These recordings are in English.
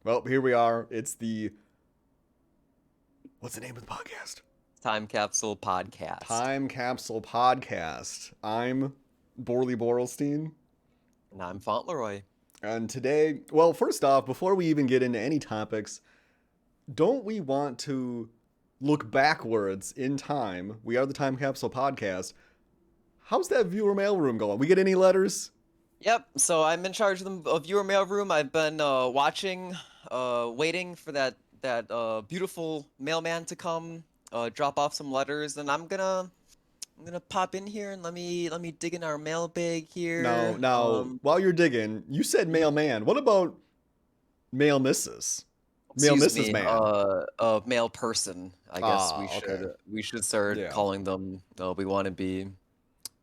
Well, here we are. What's the name of the podcast? Time Capsule Podcast. Time Capsule Podcast. I'm Borley Borelstein. And I'm Fauntleroy. And today, well, first off, before we even get into any topics, don't we want to look backwards in time? We are the Time Capsule Podcast. How's that viewer mailroom going? We get any letters? Yep, so I'm in charge of the viewer mailroom. I've been watching, waiting for that beautiful mailman to come, drop off some letters, and I'm gonna pop in here and let me dig in our mailbag here. Now, while you're digging, you said mailman. What about mail missus? Mail Excuse Mrs. me, Man. mail person. I guess Okay. we should start Yeah. calling them. We want to be,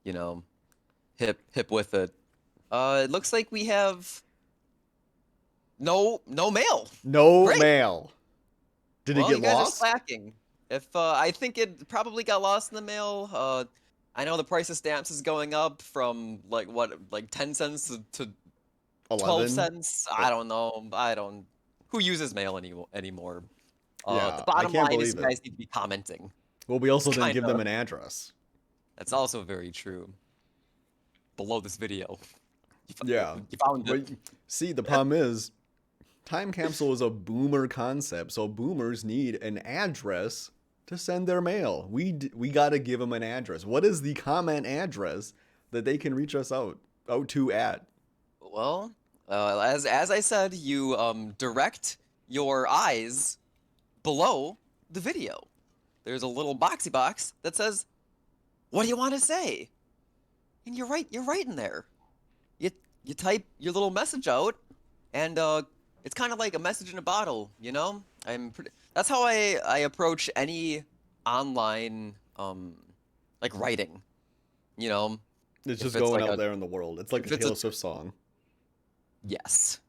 hip with it. It looks like we have no mail. No Great. mail. Did Well, it you get guys lost? are slacking. If I think it probably got lost in the mail. I know the price of stamps is going up from like 10 cents to 12 11? cents. I don't know. Who uses mail anymore? Yeah, The I bottom can't line is believe you it. guys need to be commenting. Well, we also didn't give Kinda. them an address. That's also very true. Below this video. Yeah. You found But it. see, the problem is, time capsule is a boomer concept, so boomers need an address to send their mail. We got to give them an address. What is the comment address that they can reach us out to at? Well, as I said, you direct your eyes below the video. There's a little boxy box that says, "What do you want to say?" And you're right in there. You type your little message out, and it's kind of like a message in a bottle, you know? That's how I approach any online like writing, you know? It's If just it's going like out there in the world. It's like if the it's a Taylor Swift song. yes.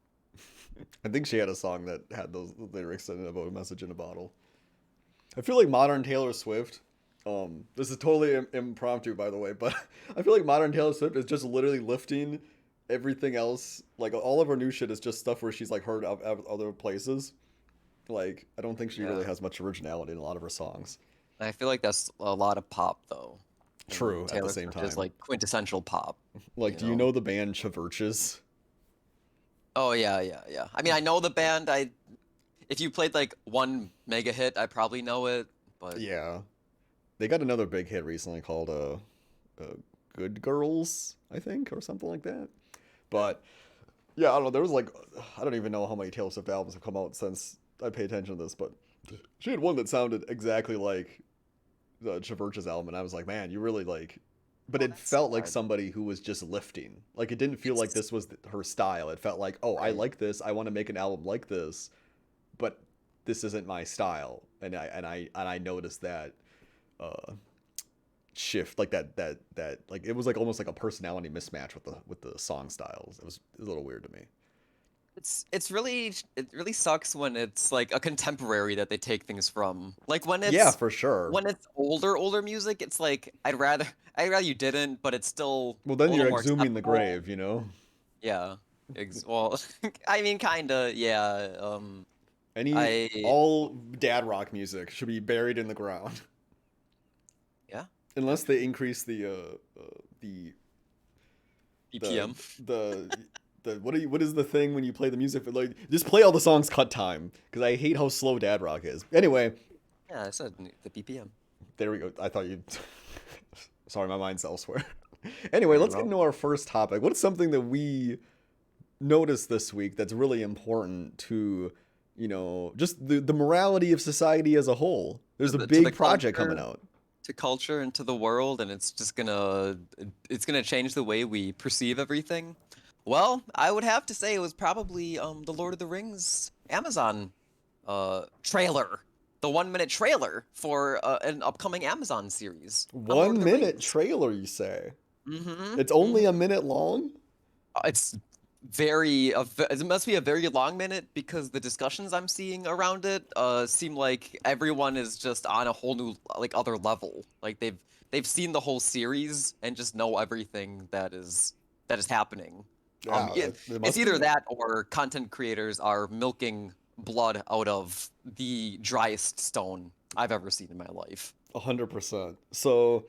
I think she had a song that had those lyrics in it about a message in a bottle. I feel like modern Taylor Swift, this is totally impromptu, by the way, but I feel like modern Taylor Swift is just literally lifting everything else. Like, all of her new shit is just stuff where she's, like, heard of other places. Like, I don't think she really Yeah. has much originality in a lot of her songs. I feel like that's a lot of pop though. True, And at the Taylor same Swift is time. like quintessential pop. Like, do you know the band Chaverches? Oh yeah. I mean, I know the band. If you played like one mega hit, I probably know it. But Yeah. They got another big hit recently called Good Girls, I think, or something like that. But yeah, I don't know. There was like, I don't even know how many Taylor Swift albums have come out since I pay attention to this, but she had one that sounded exactly like the Chaverches album, and I was like, man, you really like. But Oh, it that's felt like hard. somebody who was just lifting. Like, it didn't feel like It's this was her style. It felt like, oh, I right. like this. I want to make an album like this, but this isn't my style. And I noticed that uh, shift, like that like it was like almost like a personality mismatch with the song styles. It was a little weird to me. It really sucks when it's like a contemporary that they take things from. Like Yeah, for sure. when it's older music, it's like I'd rather you didn't, but it's still Well, a then little you're more exhuming the acceptable. grave, you know? Yeah. Well, I mean, kinda. Yeah. I All dad rock music should be buried in the ground. yeah. Unless they increase the the BPM. the what is the thing when you play the music? Like, just play all the songs cut time, because I hate how slow dad rock is. Anyway, Yeah, I said the BPM. there we go. I thought you. Sorry, my mind's elsewhere. Anyway, No, you're let's get wrong. into our first topic. What's something that we noticed this week that's really important to, just the morality of society as a whole? There's a To the big project coming culture. out. To culture and to the world, and it's gonna change the way we perceive everything. Well, I would have to say it was probably the Lord of the Rings Amazon trailer, the 1 minute trailer for an upcoming Amazon series on Lord of One the minute Rings. trailer, you say? Mm-hmm. It's only a Mm-hmm. minute long? It's it must be a very long minute because the discussions I'm seeing around it seem like everyone is just on a whole new like other level. Like they've seen the whole series and just know everything that is happening. Yeah, Yeah, it it's must either be. that or content creators are milking blood out of the driest stone I've ever seen in my life. 100%. So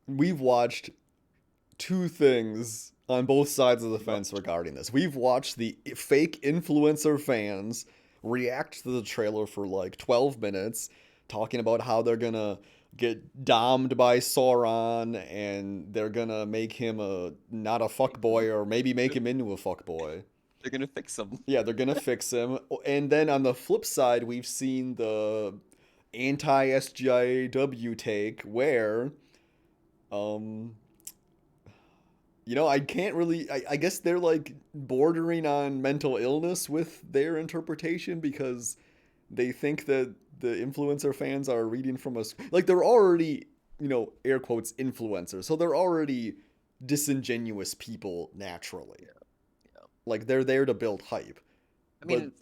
we've watched two things on both sides of the Yep. fence regarding this. We've watched the fake influencer fans react to the trailer for like 12 minutes, talking about how they're gonna get domed by Sauron and they're gonna make him a not a fuck boy or maybe make him into a fuck boy. They're gonna fix them. Yeah, they're gonna fix him. And then on the flip side, we've seen the anti SJW take where um I can't really. I guess they're like bordering on mental illness with their interpretation because they think that the influencer fans are reading from us. Like they're already, air quotes, influencers. So they're already disingenuous people naturally. Yeah. Like they're there to build hype. I But mean,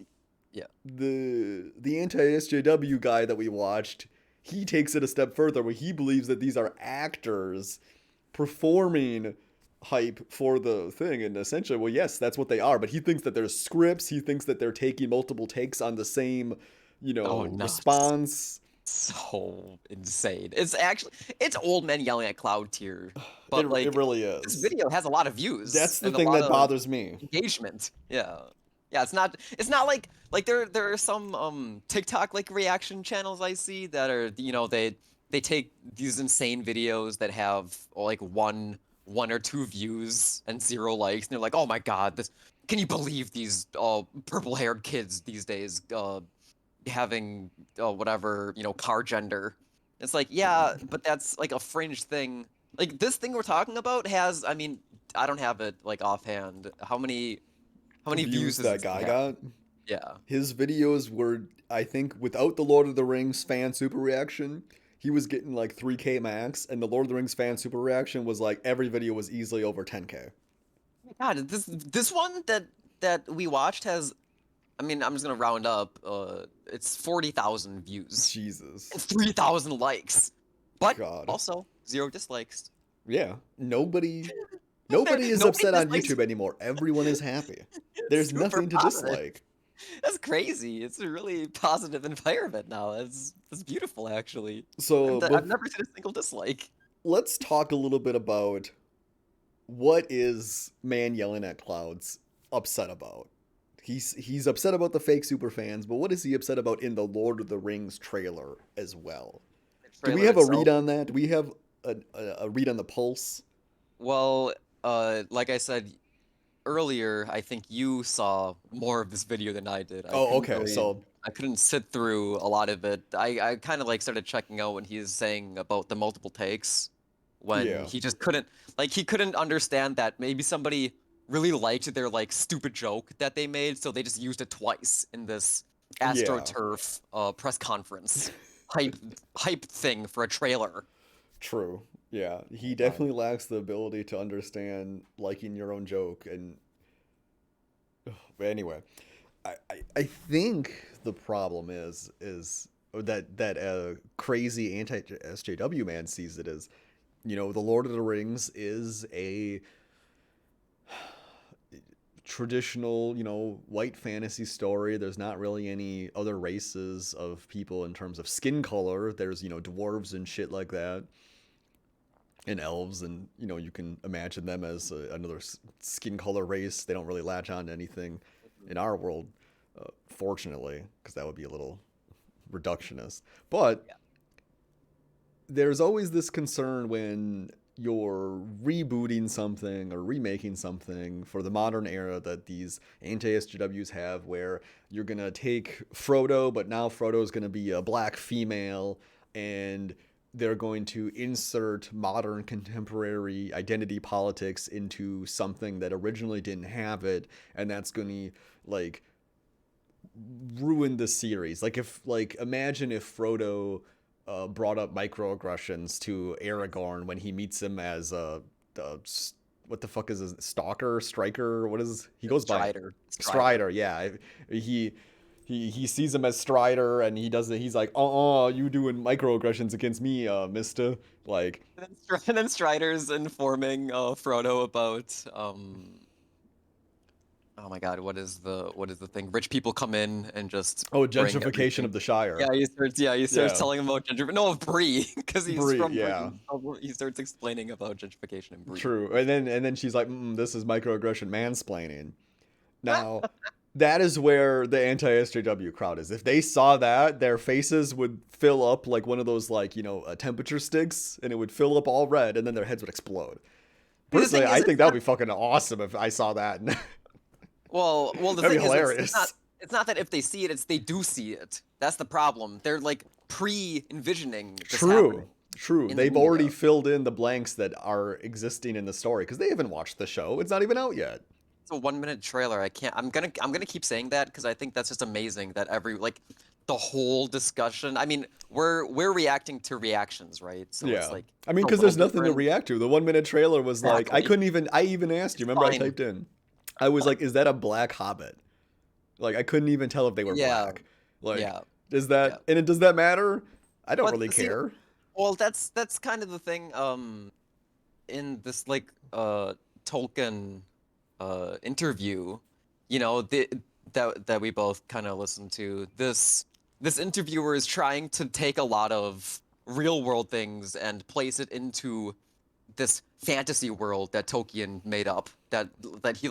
yeah. the anti SJW guy that we watched, he takes it a step further where he believes that these are actors performing hype for the thing, and essentially, well, yes, that's what they are, but he thinks that there's scripts, he thinks that they're taking multiple takes on the same Oh no, response. so insane. It's old men yelling at cloud tier, but It like really this is. video has a lot of views That's the and a thing lot that of bothers me. engagement. Yeah. Yeah, it's not like there are some TikTok like reaction channels I see that are they take these insane videos that have like one or two views and zero likes and they're like, "Oh my God, this can you believe these purple-haired kids these days having whatever, car gender." It's like, yeah, but that's like a fringe thing. Like this thing we're talking about has, I mean, I don't have it like offhand. How many views Views does that this thing guy have? got. Yeah. His videos were, I think, without the Lord of the Rings fan super reaction, he was getting like 3K max, and the Lord of the Rings fan super reaction was like every video was easily over 10K. God, this one that we watched has, I mean, I'm just gonna round up. It's 40,000 views Jesus. and 3,000 likes, but God. also zero dislikes. Yeah. Nobody is Nobody upset on dislikes. YouTube anymore. Everyone is happy. It's There's super nothing to positive. dislike. That's crazy. It's a really positive environment now. It's beautiful, actually. So, I've but never seen a single dislike. let's talk a little bit about what is man yelling at clouds upset about. He's upset about the fake super fans, but what is he upset about in the Lord of the Rings trailer as well? The Do we trailer have a itself. read on that? Do we have a read on the pulse? Well, like I said earlier, I think you saw more of this video than I did. Oh, okay. So I couldn't sit through a lot of it. I kind of like started checking out when he was saying about the multiple takes, when yeah, he just couldn't like he couldn't understand that maybe somebody really liked their like stupid joke that they made, so they just used it twice in this yeah, AstroTurf press conference hype hype thing for a trailer. true. Yeah, he God. definitely lacks the ability to understand liking your own joke. And but anyway, I think the problem is that crazy anti SJW man sees it as, the Lord of the Rings is a traditional, white fantasy story. There's not really any other races of people in terms of skin color. There's, dwarves and shit like that, and elves, and, you can imagine them as another skin color race. They don't really latch on to anything in our world, fortunately, because that would be a little reductionist. But Yeah. there's always this concern when you're rebooting something or remaking something for the modern era that these anti-SJWs have, where you're going to take Frodo, but now Frodo's going to be a black female, and they're going to insert modern contemporary identity politics into something that originally didn't have it, and that's going to like ruin the series. Imagine if Frodo brought up microaggressions to Aragorn when he meets him as a what the fuck is his stalker, striker? What is he goes by? Strider. Strider. Yeah, he. He sees him as Strider, and he does it. He's like, you doing microaggressions against me, Mister. Like, And then Strider's informing Frodo about oh my God, what is the thing? Rich people come in and just Oh, bring gentrification everything. of the Shire. Yeah, he starts Yeah, telling him about gentrification. No, of Bree, because he's Brie. from Yeah, Bree. So he starts explaining about gentrification in Bree. true. And then she's like, "This is microaggression mansplaining." Now, that is where the anti-SJW crowd is. If they saw that, their faces would fill up like one of those like temperature sticks, and it would fill up all red, and then their heads would explode. See, the Personally, thing is, I it's think that would not. be fucking awesome if I saw that. Well, the That'd be thing is, it's not. hilarious. It's not that if they see it, it's they do see it. That's the problem. They're like pre-envisioning this True. happening True. in the They've already media. filled in the blanks that are existing in the story because they haven't watched the show. It's not even out yet. It's a 1 minute trailer. I can't. I'm gonna keep saying that because I think that's just amazing that the whole discussion. I mean, we're reacting to reactions, right? So it's Yeah. like I mean, a because little there's nothing to different. react to. The 1 minute trailer was like, Exactly. I even asked you. It's Remember, I fine. typed in, I was like, is that a black hobbit? Like, I couldn't even tell if they were Yeah, black. Like, yeah, does yeah. does that matter? I don't But really see, care. well, that's kind of the thing. In this Tolkien interview, that we both kind of listened to. This interviewer is trying to take a lot of real world things and place it into this fantasy world that Tolkien made up. That he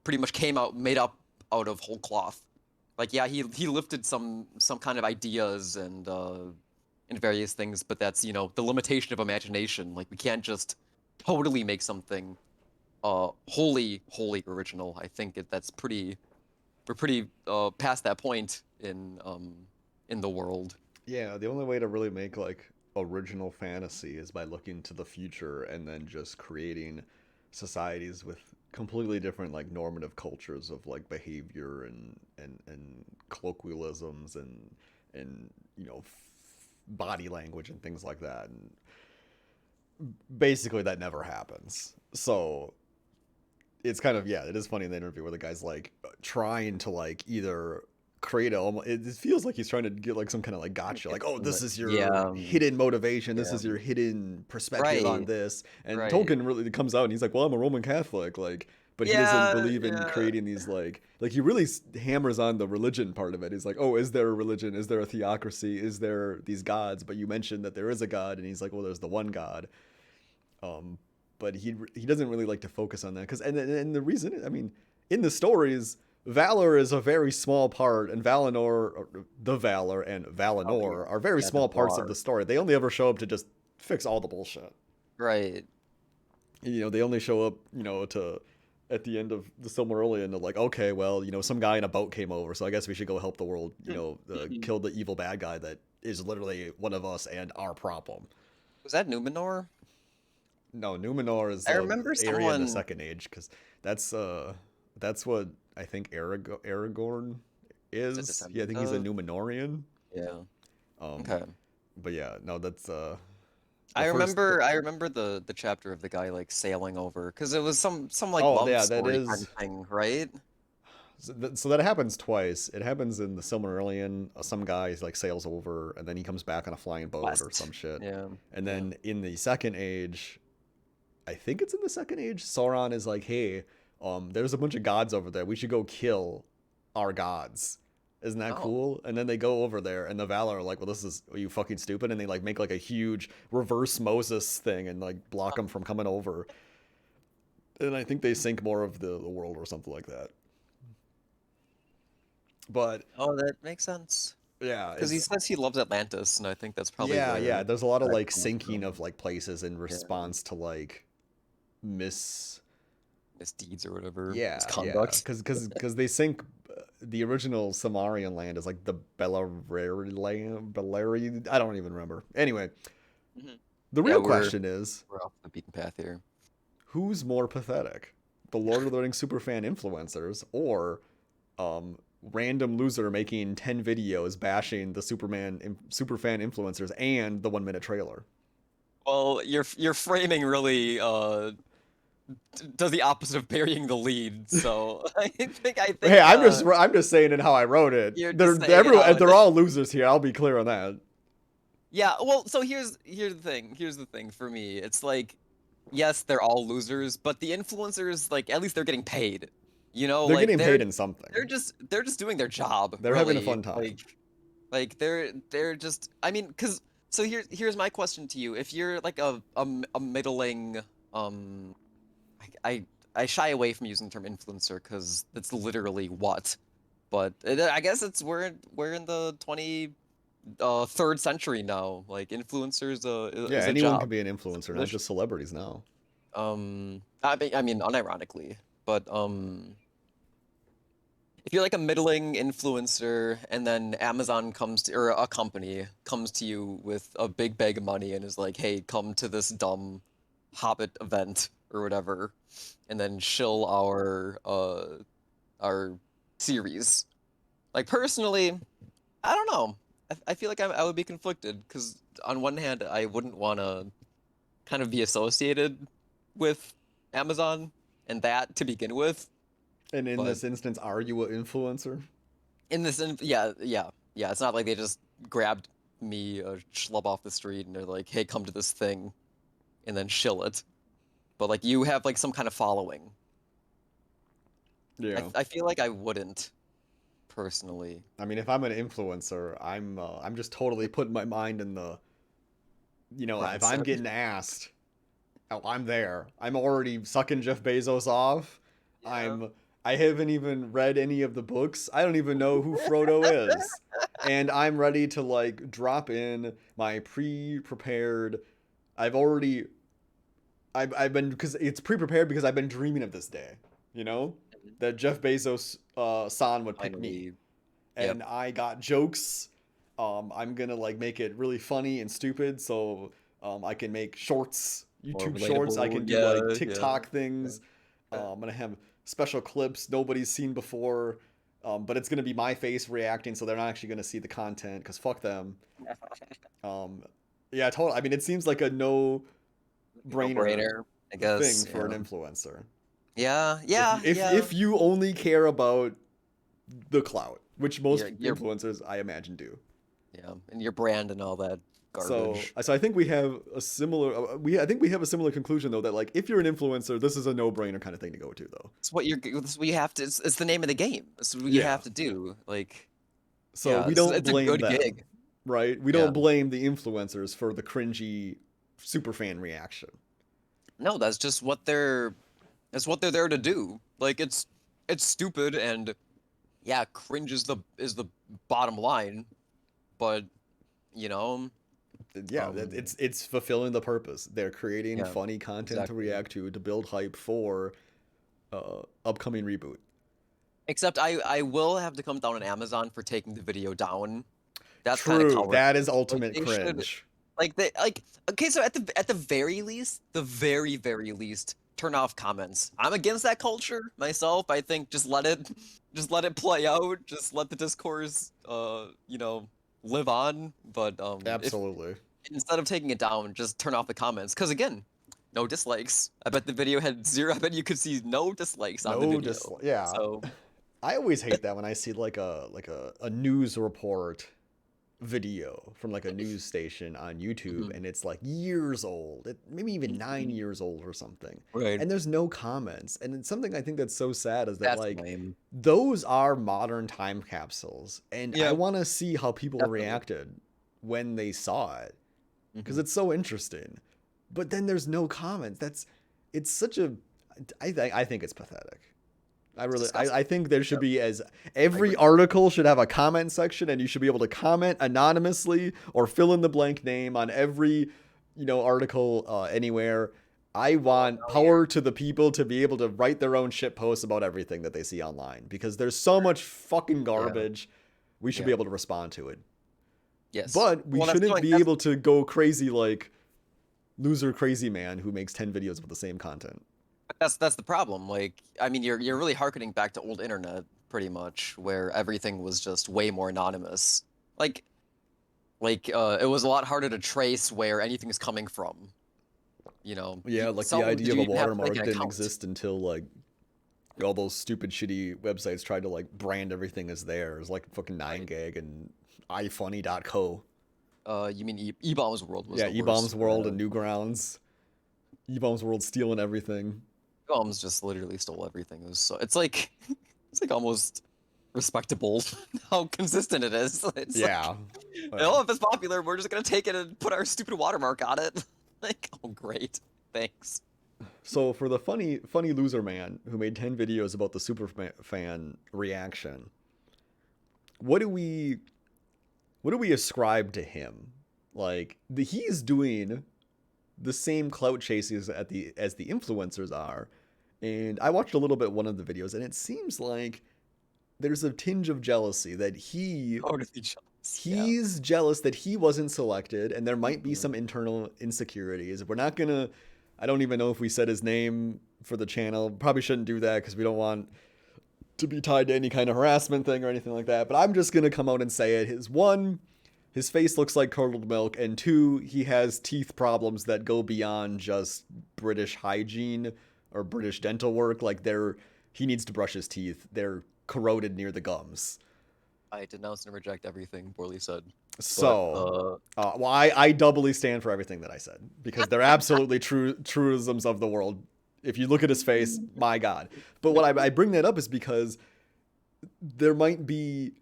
pretty much made up out of whole cloth. Like yeah, he lifted some kind of ideas and various things, but that's the limitation of imagination. Like we can't just totally make something wholly original. I think that's pretty we're pretty past that point in the world. Yeah, the only way to really make like original fantasy is by looking to the future and then just creating societies with completely different like normative cultures of like behavior and colloquialisms and body language and things like that. And basically that never happens. So it's kind of, yeah, it is funny in the interview where the guy's like trying to like either create it feels like he's trying to get like some kind of like gotcha, like, oh, this is Yeah, your hidden motivation, this yeah, is your hidden perspective on right, this. And right. Tolkien really comes out and he's like, well, I'm a Roman Catholic, like, but he doesn't Yeah, believe in yeah, creating these like he really hammers on the religion part of it. He's like, oh, is there a religion, is there a theocracy, is there these gods? But you mentioned that there is a god, and he's like, well, there's the one god. um but he doesn't really like to focus on that because and the reason, I mean, in the stories, Valor is a very small part, and the Valor and oh yeah, Valinor are very yeah, the small parts of bar, the story. They only ever show up to just fix all the bullshit. right. They only show up, to at the end of the Silmarillion, they're like, okay, well, some guy in a boat came over, so I guess we should go help the world, kill the evil bad guy that is literally one of us and our problem. Was that Numenor? No, Numenor is I the remember area in the someone. Second Age because that's what I think Aragorn Is a is. Yeah, I descendant think he's a of. Numenorian. Yeah. Um, Okay. but yeah, no, that's the I first. remember I remember the chapter of the guy like sailing over because it was some like Oh love yeah, that story kind is. of thing, right? So that happens twice. It happens in the Silmarillion. Some guy like sails over, and then he comes back on a flying boat or some West. shit. Yeah. And Yeah. then in the Second Age, I think it's in the Second Age, Sauron is like, hey, there's a bunch of gods over there. We should go kill our gods. Isn't that Oh. cool? And then they go over there, and the Valar are like, well, are you fucking stupid? And they like make like a huge reverse Moses thing and like block them from coming over. And I think they sink more of the world or something like that. But Oh, that makes sense. yeah, Because he says he loves Atlantis, and I think that's probably yeah. where There's a lot of that like comes sinking from. of like places in Yeah. response to like mis Misdeeds or whatever. yeah, Misconduct. because they sink. The original Samarian land is like the Beleriand land. Beleri, I don't even remember. Anyway, Mhm. the Yeah, real we're question is, we're off the beaten path here. who's more pathetic, the Lord of the Rings superfan influencers or random loser making 10 videos bashing the superfan influencers and the 1 minute trailer? Well, you're framing really does the opposite of burying the lead. So I Hey, think I'm just saying it how I wrote it. you're just saying it how it They're is. all losers here. I'll be clear on that. Yeah, well, so here's the thing. Here's the thing for me. It's like, yes, they're all losers, but the influencers, like, at least they're getting paid. You know, They're like getting paid in something. they're just doing their job. They're having a Really. fun time. Like they're just. I mean, cause so here's my question to you. If you're like a middling I I shy away from using the term influencer because that's literally what. But I guess it's we're in the 23rd century now. Like influencers Yeah, is a anyone job. can be an It's a influencer, not position. just celebrities now. I mean unironically, but if you're like a middling influencer and then Amazon comes to, or a company comes to you with a big bag of money and is like, "Hey, come to this dumb Hobbit event or whatever, and then shill our series." Like personally, I don't know. I feel like I would be conflicted because on one hand, I wouldn't want to kind of be associated with Amazon and that to begin with, And in but this instance, are you an influencer? yeah, it's not like they just grabbed me a schlub off the street and they're like, "Hey, come to this thing," and then shill it. But like you have like some kind of following. Yeah. I feel like I wouldn't personally. I mean, if I'm an influencer, I'm just totally putting my mind in the, if I'm Mindset. getting asked, oh, I'm there. I'm already sucking Jeff Bezos off. Yeah. I haven't even read any of the books. I don't even know who Frodo is. And I'm ready to like drop in my pre-prepared. I've already I've been because it's pre-prepared because I've been dreaming of this day, you know? That Jeff Bezos san would pick me. Finally, yep. And I got jokes. I'm gonna like make it really funny and stupid, so I can make shorts, More YouTube shorts. I relatable. can do like Yeah, yeah. TikTok things. I'm gonna have special clips nobody's seen before, but it's gonna be my face reacting, so they're not actually gonna see the content because fuck them. Um, yeah, totally. I mean, it seems like a no-brainer No brainer, I thing guess. for an Yeah. influencer. Yeah, If yeah, yeah. if you only care about the clout, which most You're influencers I imagine do. yeah, and your brand and all that So, garbage. so I think we have a similar. I think we have a similar conclusion though that like if you're an influencer, this is a no-brainer kind of thing to go to though. It's what you have to. It's the name of the game. It's what you Yeah. have to do. Like, So yeah, we don't it's a blame good them, gig. right? We Yeah. don't blame the influencers for the cringy superfan reaction. No, that's just what they're. That's what they're there to do. Like, it's stupid and yeah, cringe is the bottom line. But you know, Yeah, um, it's fulfilling the purpose. They're creating yeah, funny content to exactly. react to build hype for upcoming reboot. Except I will have to come down on Amazon for taking the video down. That's kind of True, that is cowardly. Like ultimate they should cringe. like okay, so at the very least, the very least, turn off comments. I'm against that culture myself. I think just let it play out. Just let the discourse live on. But if Absolutely. instead of taking it down, just turn off the comments. Because again, no dislikes. I bet the video had zero. I bet you could see no dislikes on the No, video. just yeah. So I always hate that when I see like a news report video from like a news station on YouTube mhm, and it's like years old, maybe even nine mhm. years old or something, Right. and there's no comments. And it's something I think that's so sad is that That's like lame. those are modern time capsules, and I Yeah, want to see how people definitely. reacted when they saw it because Hmm. it's so interesting. But then there's no comments. It's such a I think it's pathetic. It's disgusting. I think there should Yep, be as I every agree. article should have a comment section and you should be able to comment anonymously or fill in the blank name on every, article anywhere. I Oh, want now power to the people to be able to write their own shit posts about everything that they see online because there's so much fucking yeah, garbage. We should be yeah, able to respond to it. yes. But we Well, that's shouldn't like be able to go crazy like loser crazy man who makes 10 videos with the same content. that's the problem. Like, I mean, you're really harkening back to old internet, pretty much, where everything was just way more anonymous. Like, it was a lot harder to trace where anything is coming from. You know, Yeah, like the some idea of you a even have to make watermark an didn't account. exist until like all those stupid shitty websites tried to like brand everything as theirs, like fucking Right. 9gag and ifunny.co. You mean E-Bombs World was Yeah, the worst eBombs for World that. and Newgrounds. eBombs World stealing everything. Gums just literally stole everything. It was so it's like it's like almost respectable how consistent it is. It's like, Yeah. oh, if it's popular, we're just gonna take it and put our stupid watermark on it. Like, oh great, thanks. So for the funny loser man who made 10 videos about the super fan reaction, what do we ascribe to him? Like he's doing the same clout chases as the influencers are. And I watched a little bit one of the videos, and it seems like there's a tinge of jealousy that Totally jealous. Yeah. he's jealous that he wasn't selected, and there might be Mhm. some internal insecurities. We're not gonna. I don't even know if we said his name for the channel. Probably shouldn't do that because we don't want to be tied to any kind of harassment thing or anything like that. But I'm just gonna come out and say it. His face looks like curdled milk, and two, he has teeth problems that go beyond just British hygiene or British dental work. Like he needs to brush his teeth. They're corroded near the gums. I denounce and reject everything Borley said. But So, well, I doubly stand for everything that I said because they're absolutely truisms of the world. If you look at his face, my God. But what I bring that up is because there might be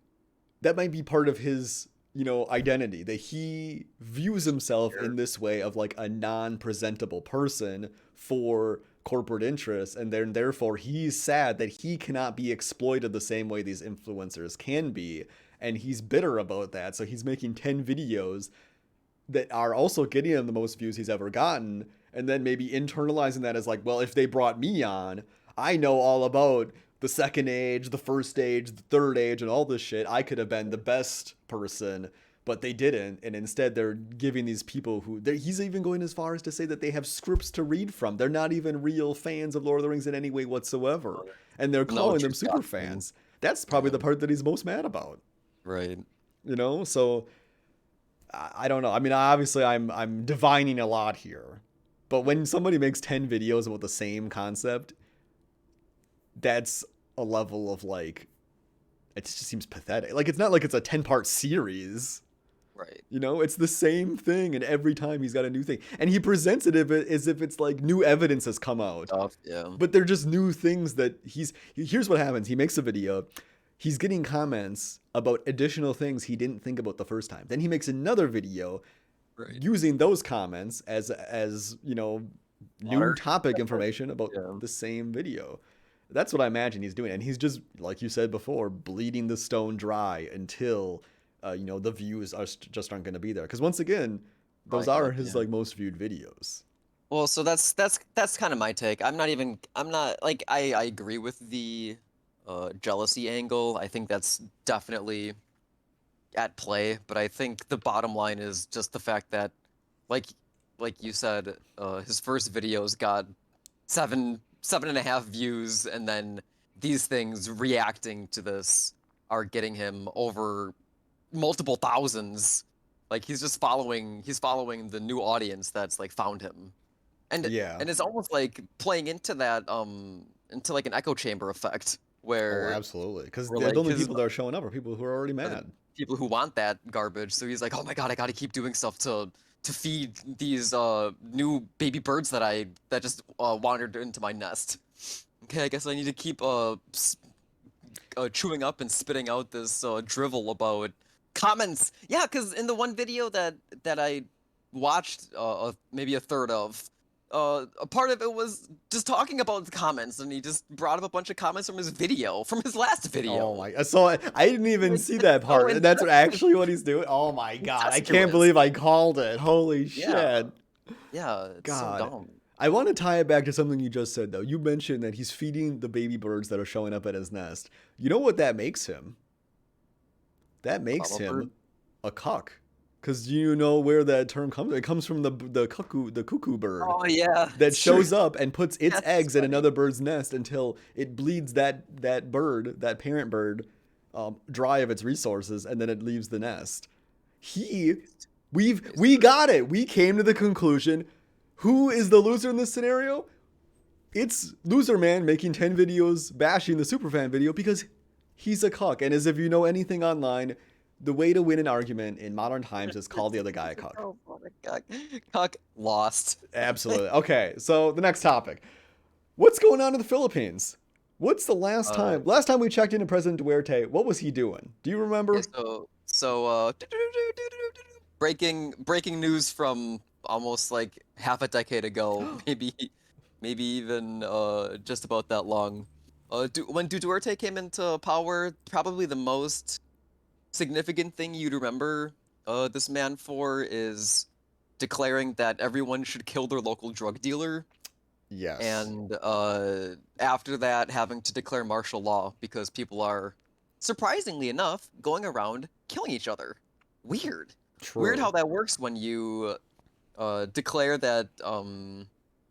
that might be part of his identity, that he views himself in this way of like a non-presentable person for corporate interests, and then therefore he's sad that he cannot be exploited the same way these influencers can be, and he's bitter about that. So he's making 10 videos that are also getting him the most views he's ever gotten, and then maybe internalizing that as like, well, if they brought me on, I know all about the second age, the first age, the third age, and all this shit. I could have been the best person, but they didn't, and instead they're giving these people he's even going as far as to say that they have scripts to read from. They're not even real fans of Lord of the Rings in any way whatsoever, and they're no, calling them true super Scotsman. fans. That's probably Yeah. the part that he's most mad about. Right. So I don't know. I mean, obviously, I'm divining a lot here, but when somebody makes 10 videos about the same concept, that's a level of like, it just seems pathetic. Like, it's not like it's a 10-part series. Right. It's the same thing, and every time he's got a new thing, and he presents it as if it's like new evidence has come out. Stuff. Yeah. But they're just new things that here's what happens. He makes a video. He's getting comments about additional things he didn't think about the first time. Then he makes another video Right. using those comments as new Water. topic information about Yeah. the same video. That's what I imagine he's doing, and he's just, like you said before, bleeding the stone dry until the views just aren't going to be there. Because once again, those Right, are yeah. his like most viewed videos. Well, so that's kind of my take. I'm not like I agree with the jealousy angle. I think that's definitely at play, but I think the bottom line is just the fact that like you said, his first videos got 7.5 views, and then these things reacting to this are getting him over multiple thousands. Like he's following the new audience that's like found him. And Yeah. it's almost like playing into that into like an echo chamber effect Oh, where absolutely. Because where the like only his people that are showing up are people who are already are the mad. people who want that garbage. So he's like, "Oh my God, I got to keep doing stuff to feed these new baby birds that just wandered into my nest." Okay, I guess I need to keep chewing up and spitting out this drivel about comments. Yeah, because in the one video that I watched, maybe a third of, a part of it was just talking about the comments, and he just brought up a bunch of comments from his video, from his last video. Oh my! I saw it. I didn't even Like, see it's that so part. And that's incestuous. actually what he's doing. Oh my God! I can't Incestuous. believe I called it. Holy Yeah, shit! yeah, it's so God. dumb. I want to tie it back to something you just said though. You mentioned that he's feeding the baby birds that are showing up at his nest. You know what that makes him? That makes Mama him bird. a cuck. Cause you know where that term comes. It comes from the cuckoo bird Oh yeah, that it's true. shows up and puts its That's eggs in funny. another bird's nest until it bleeds that parent bird, dry of its resources, and then it leaves the nest. He, we got it. We came to the conclusion. Who is the loser in this scenario? It's Loser Man making 10 videos bashing the Superfan video because he's a cuck. And as if you know anything online, the way to win an argument in modern times is call the other guy a cuck. Oh my God, cuck lost. Absolutely. Okay, so the next topic. What's going on in the Philippines? What's the Uh, last time we checked into President Duarte, what was he doing? Do you yeah, remember? breaking news from almost like half a decade ago, maybe even just about that long. When Duterte came into power, probably the most significant thing you'd remember this man for is declaring that everyone should kill their local drug dealer, Yes. and after that having to declare martial law because people are, surprisingly enough, going around killing each other. Weird. Weird True. how that works when you declare that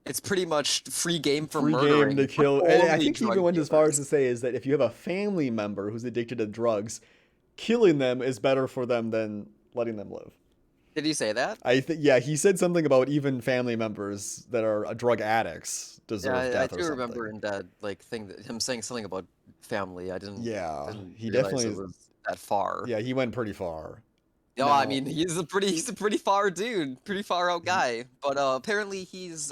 it's pretty much free game for Free game to murdering kill. And I only think he drug even went as far as dealers. to say is that if you have a family member who's addicted to drugs, killing them is better for them than letting them live. Did he say that? I think yeah, he said something about even family members that are drug addicts Yeah, deserve I death or do remember something. in that like thing that him saying something about family. I didn't Yeah, didn't he realize it definitely was that far. yeah, he went pretty far. No, I Now, mean he's a pretty far dude, pretty far out he, guy. But apparently he's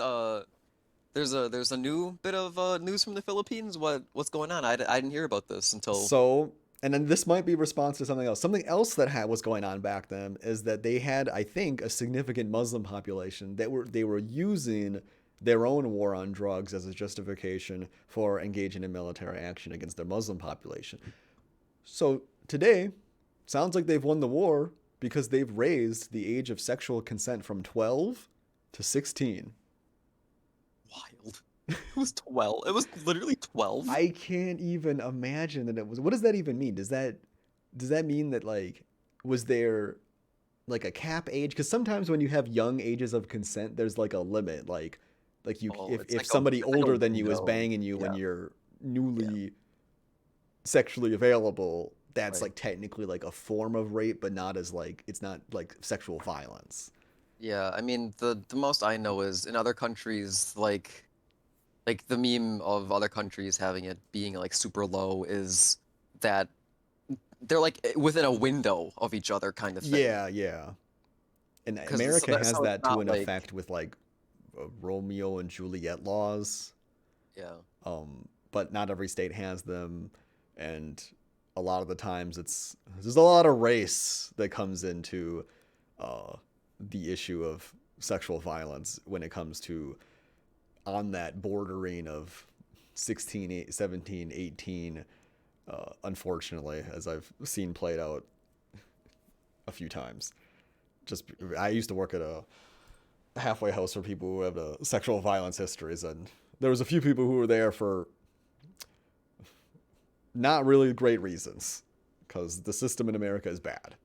there's a new bit of news from the Philippines. What's going on? I didn't hear about this until. so and then this might be response to something else. Something else that was going on back then is that they had, I think, a significant Muslim population that they were using their own war on drugs as a justification for engaging in military action against their Muslim population. So today, sounds like they've won the war because they've raised the age of sexual consent from 12 to 16. Wild. It was 12. It was literally 12. I can't even imagine that it was. What does that even mean? Does that mean that like was there like a cap age? Because sometimes when you have young ages of consent, there's like a limit. Like you Oh, if somebody it's like a older than you is window. banging you when Yeah, you're yeah, newly sexually available, that's right. like technically like a form of rape, but not as like it's not like sexual violence. Yeah, I mean the most I know is in other countries like the meme of other countries having it being like super low is that they're like within a window of each other kind of thing. Yeah, yeah. And Because America has so it's that to not an like effect with like Romeo and Juliet laws, yeah. but not every state has them, and a lot of the times there's a lot of race that comes into uh, the issue of sexual violence when it comes to on that bordering of 16, 17, 18. Unfortunately, as I've seen played out a few times. Just I used to work at a halfway house for people who have sexual violence histories, and there was a few people who were there for not really great reasons because the system in America is bad.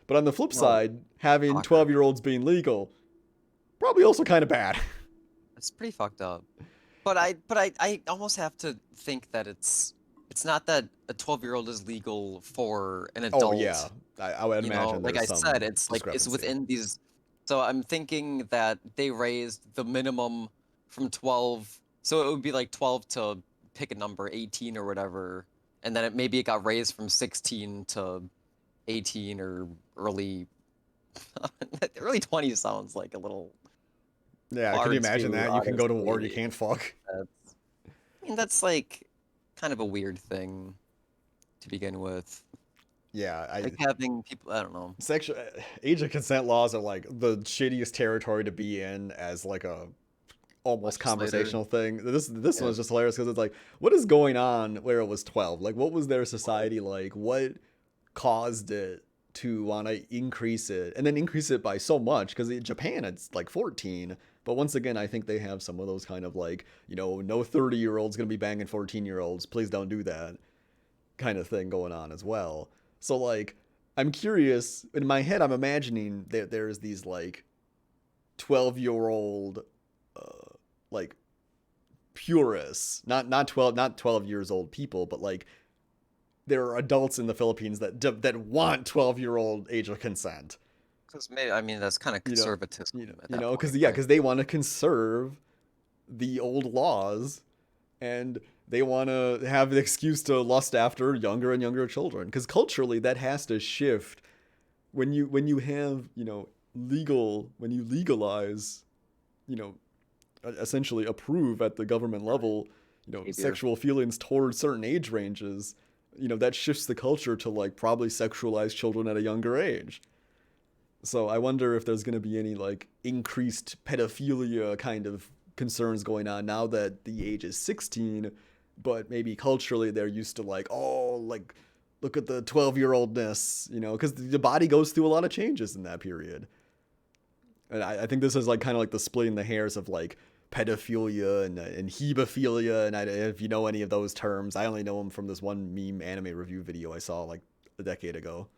But on the flip No, side, having shocker. 12-year-olds being legal probably also kind of bad. It's pretty fucked up. But I almost have to think that it's not that a 12-year-old is legal for an Oh yeah, adult. I would You know, imagine like there's I said, some it's like it's discrepancy. within these. So I'm thinking that they raised the minimum from 12, so it would be like 12 to pick a number, 18 or whatever, and then maybe it got raised from 16 to 18 or early early 20 sounds like a little Yeah, can far you imagine too, that? You can go to war, you honestly. can't fuck. That's, I mean, that's like kind of a weird thing to begin with. Yeah, Like having people, I don't know. sexual age of consent laws are like the shittiest territory to be in as like a almost Legislator. conversational thing. This Yeah. one's just hilarious because it's like, what is going on where it was 12? Like, what was their Well, society like? What caused it to want to increase it and then increase it by so much? Because in Japan, it's like 14. But once again, I think they have some of those kind of like, no 30-year-old's going to be banging 14-year-olds. Please don't do that kind of thing going on as well. So, like, I'm curious. In my head, I'm imagining that there's these like 12-year-old like purists, not 12 years old people, but like there are adults in the Philippines that want 12-year-old age of consent. because maybe, I mean, that's kind of You know, conservatism at that because point, yeah, right? because they want to conserve the old laws and they want to have the excuse to lust after younger and younger children because culturally that has to shift when you have legal when you legalize you know essentially approve at the government level, Behavior. sexual feelings towards certain age ranges, that shifts the culture to like probably sexualize children at a younger age. So I wonder if there's going to be any like increased pedophilia kind of concerns going on now that the age is 16, but maybe culturally they're used to like, oh, like look at the 12-year-oldness, because the body goes through a lot of changes in that period. And I think this is like kind of like the splitting the hairs of like pedophilia and hebephilia. And if you know any of those terms, I only know them from this one meme anime review video I saw like a decade ago.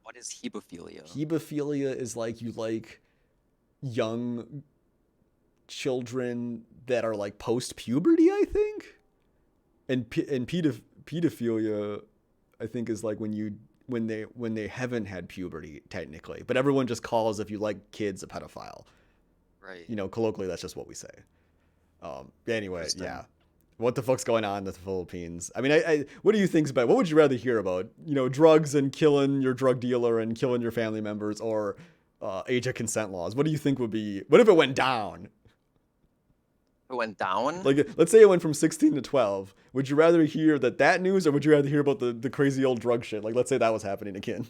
What is hebephilia? Hebephilia is like you like young children that are like post puberty, I think. And pedophilia, I think, is like when they haven't had puberty technically, but everyone just calls if you like kids a pedophile. Right. Colloquially, that's just what we say. Anyway, yeah. What the fuck's going on in the Philippines? I mean, what do you think about? What would you rather hear about? Drugs and killing your drug dealer and killing your family members, or age of consent laws? What do you think would be? What if it went down? It went down? Like, let's say it went from 16 to 12. Would you rather hear that news, or would you rather hear about the crazy old drug shit? Like, let's say that was happening again.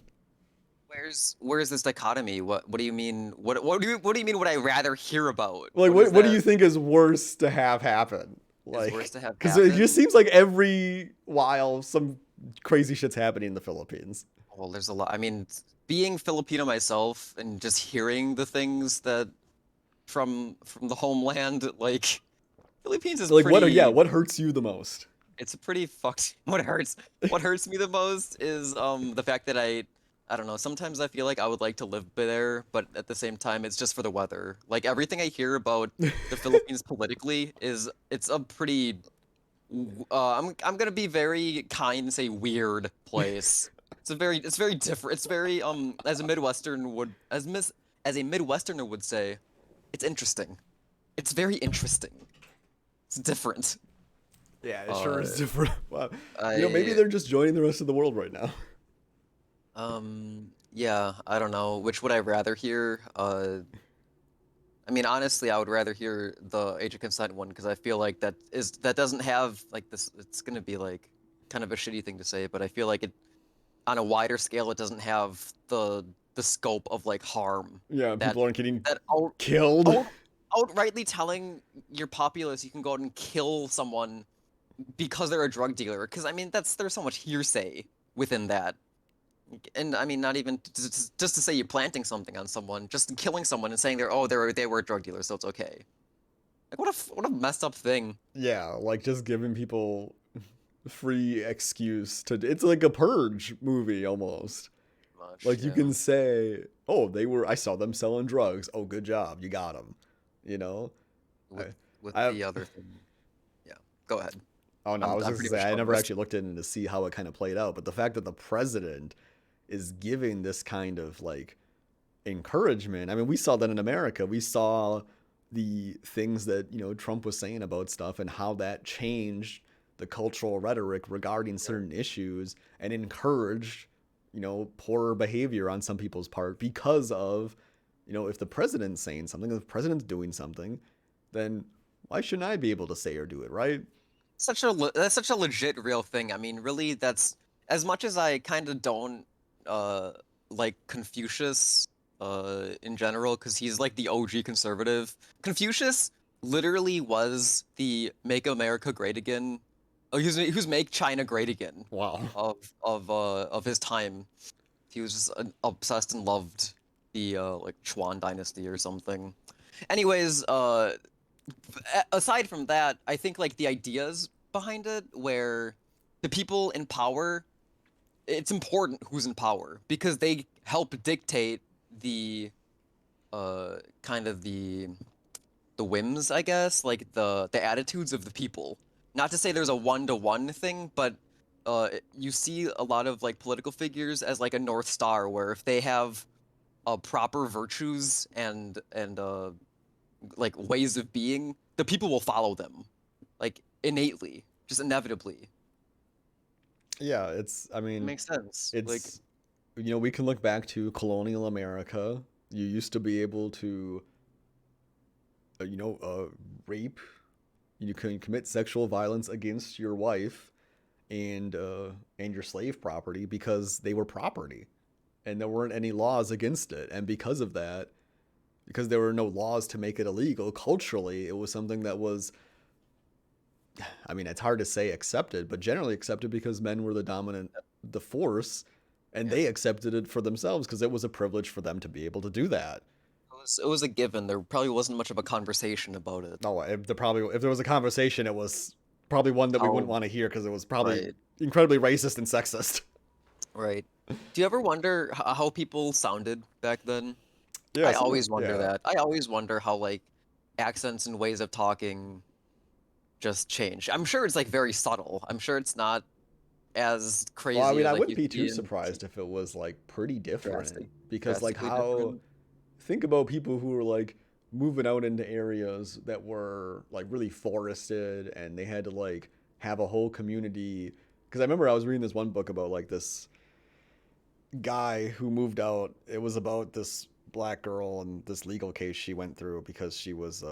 Where's this dichotomy? What do you mean? What do you mean? Would I rather hear about? Like, what do you think is worse to have happen? Like, is worse to have because happen? it just seems like every while some crazy shit's happening in the Philippines. Well, there's a lot. I mean, being Filipino myself and just hearing the things that from the homeland, like Philippines is Like, pretty. what hurts you the most? It's a pretty fucked. What hurts me the most is the fact that I don't know, sometimes I feel like I would like to live there, but at the same time it's just for the weather. Like everything I hear about the Philippines politically it's a pretty I'm gonna be very kind and say weird place. It's very different. It's very as a Midwesterner would say, it's interesting. It's very interesting. It's different. Yeah, it sure is different. Wow. I Maybe they're just joining the rest of the world right now. Yeah, I don't know. Which would I rather hear? I mean, honestly, I would rather hear the age of consent one because I feel like that doesn't have like this. It's gonna be like kind of a shitty thing to say, but I feel like it on a wider scale, it doesn't have the scope of like harm. Yeah, that people aren't getting that killed. outrightly telling your populace you can go out and kill someone because they're a drug dealer. Because I mean, there's so much hearsay within that. And I mean, not even just to say you're planting something on someone, just killing someone and saying they were a drug dealer, so it's okay. Like what a messed up thing. Yeah, like just giving people free excuse to. It's like a purge movie almost. Much, Like you yeah. can say, "Oh, I saw them selling drugs. Oh, good job, you got them." You know. With I the other thing. Yeah, go ahead. oh no, I was I'm just pretty gonna much say I going never first. actually looked in to see how it kind of played out, but the fact that the president is giving this kind of like encouragement. I mean, we saw that in America. We saw the things that, Trump was saying about stuff and how that changed the cultural rhetoric regarding certain issues and encouraged, poorer behavior on some people's part because of, if the president's saying something, if the president's doing something, then why shouldn't I be able to say or do it, right? That's such a legit real thing. I mean, really, that's as much as I kind of don't uh like Confucius in general because he's like the OG conservative. Confucius literally was the Make America Great Again. Oh, he was Make China Great Again Wow. of his time. He was just obsessed and loved the like Chuan dynasty or something. Anyways, aside from that, I think like the ideas behind it, where the people in power, it's important who's in power because they help dictate the kind of the whims, I guess, like the attitudes of the people. Not to say there's a one-to-one thing, but you see a lot of like political figures as like a North Star, where if they have proper virtues and like ways of being, the people will follow them, like innately, just inevitably. Yeah, I It mean, makes sense. Like, it's, we can look back to colonial America. You used to be able to rape. You can commit sexual violence against your wife and your slave property because they were property, and there weren't any laws against it. And because of that, because there were no laws to make it illegal, culturally, it was something that was, I mean, it's hard to say accepted, but generally accepted because men were the force, and Yeah. they accepted it for themselves because it was a privilege for them to be able to do that. It was a given. There probably wasn't much of a conversation about it. No, if there was a conversation, it was probably one that we wouldn't How want to hear because it was probably right, incredibly racist and sexist. right. Do you ever wonder how people sounded back then? Yeah, I some of always wonder yeah. that. I always wonder how like accents and ways of talking just change. I'm sure it's like very subtle. I'm sure it's not as Well, I crazy mean, as I like wouldn't you be see too in surprised if it was like pretty drastic, different because like drastically how different. think about people who were like moving out into areas that were like really forested and they had to like have a whole community because I remember I was reading this one book about like this guy who moved out. It was about this black girl and this legal case she went through because she was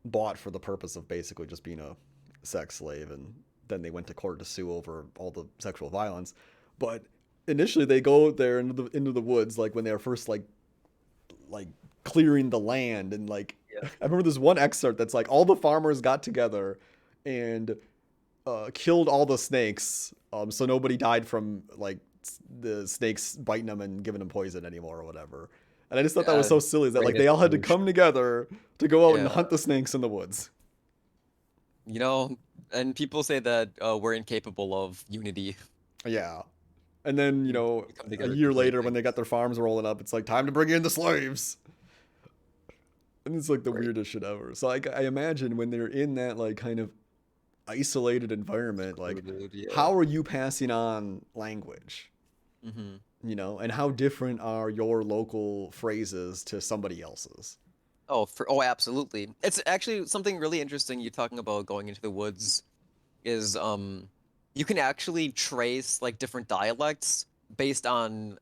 bought for the purpose of basically just being a sex slave, and then they went to court to sue over all the sexual violence. But initially they go there into the woods like when they were first like clearing the land and like Yeah. I remember this one excerpt that's like all the farmers got together and killed all the snakes, so nobody died from like the snakes biting them and giving them poison anymore or whatever. And I just thought that was Yeah, so silly, is that like they greatest all had to solution. come together to go out and Yeah. hunt the snakes in the woods. You know, and people say that we're incapable of unity. Yeah. And then, We come a together to year do great later when they got things. their farms rolling up, it's like time to bring in the slaves. And it's like the Right. weirdest shit ever. So like I imagine when they're in that like kind of isolated environment, like Secluded, yeah. how are you passing on language? hmm And how different are your local phrases to somebody else's? Oh, absolutely. It's actually something really interesting you're talking about going into the woods is you can actually trace like different dialects based on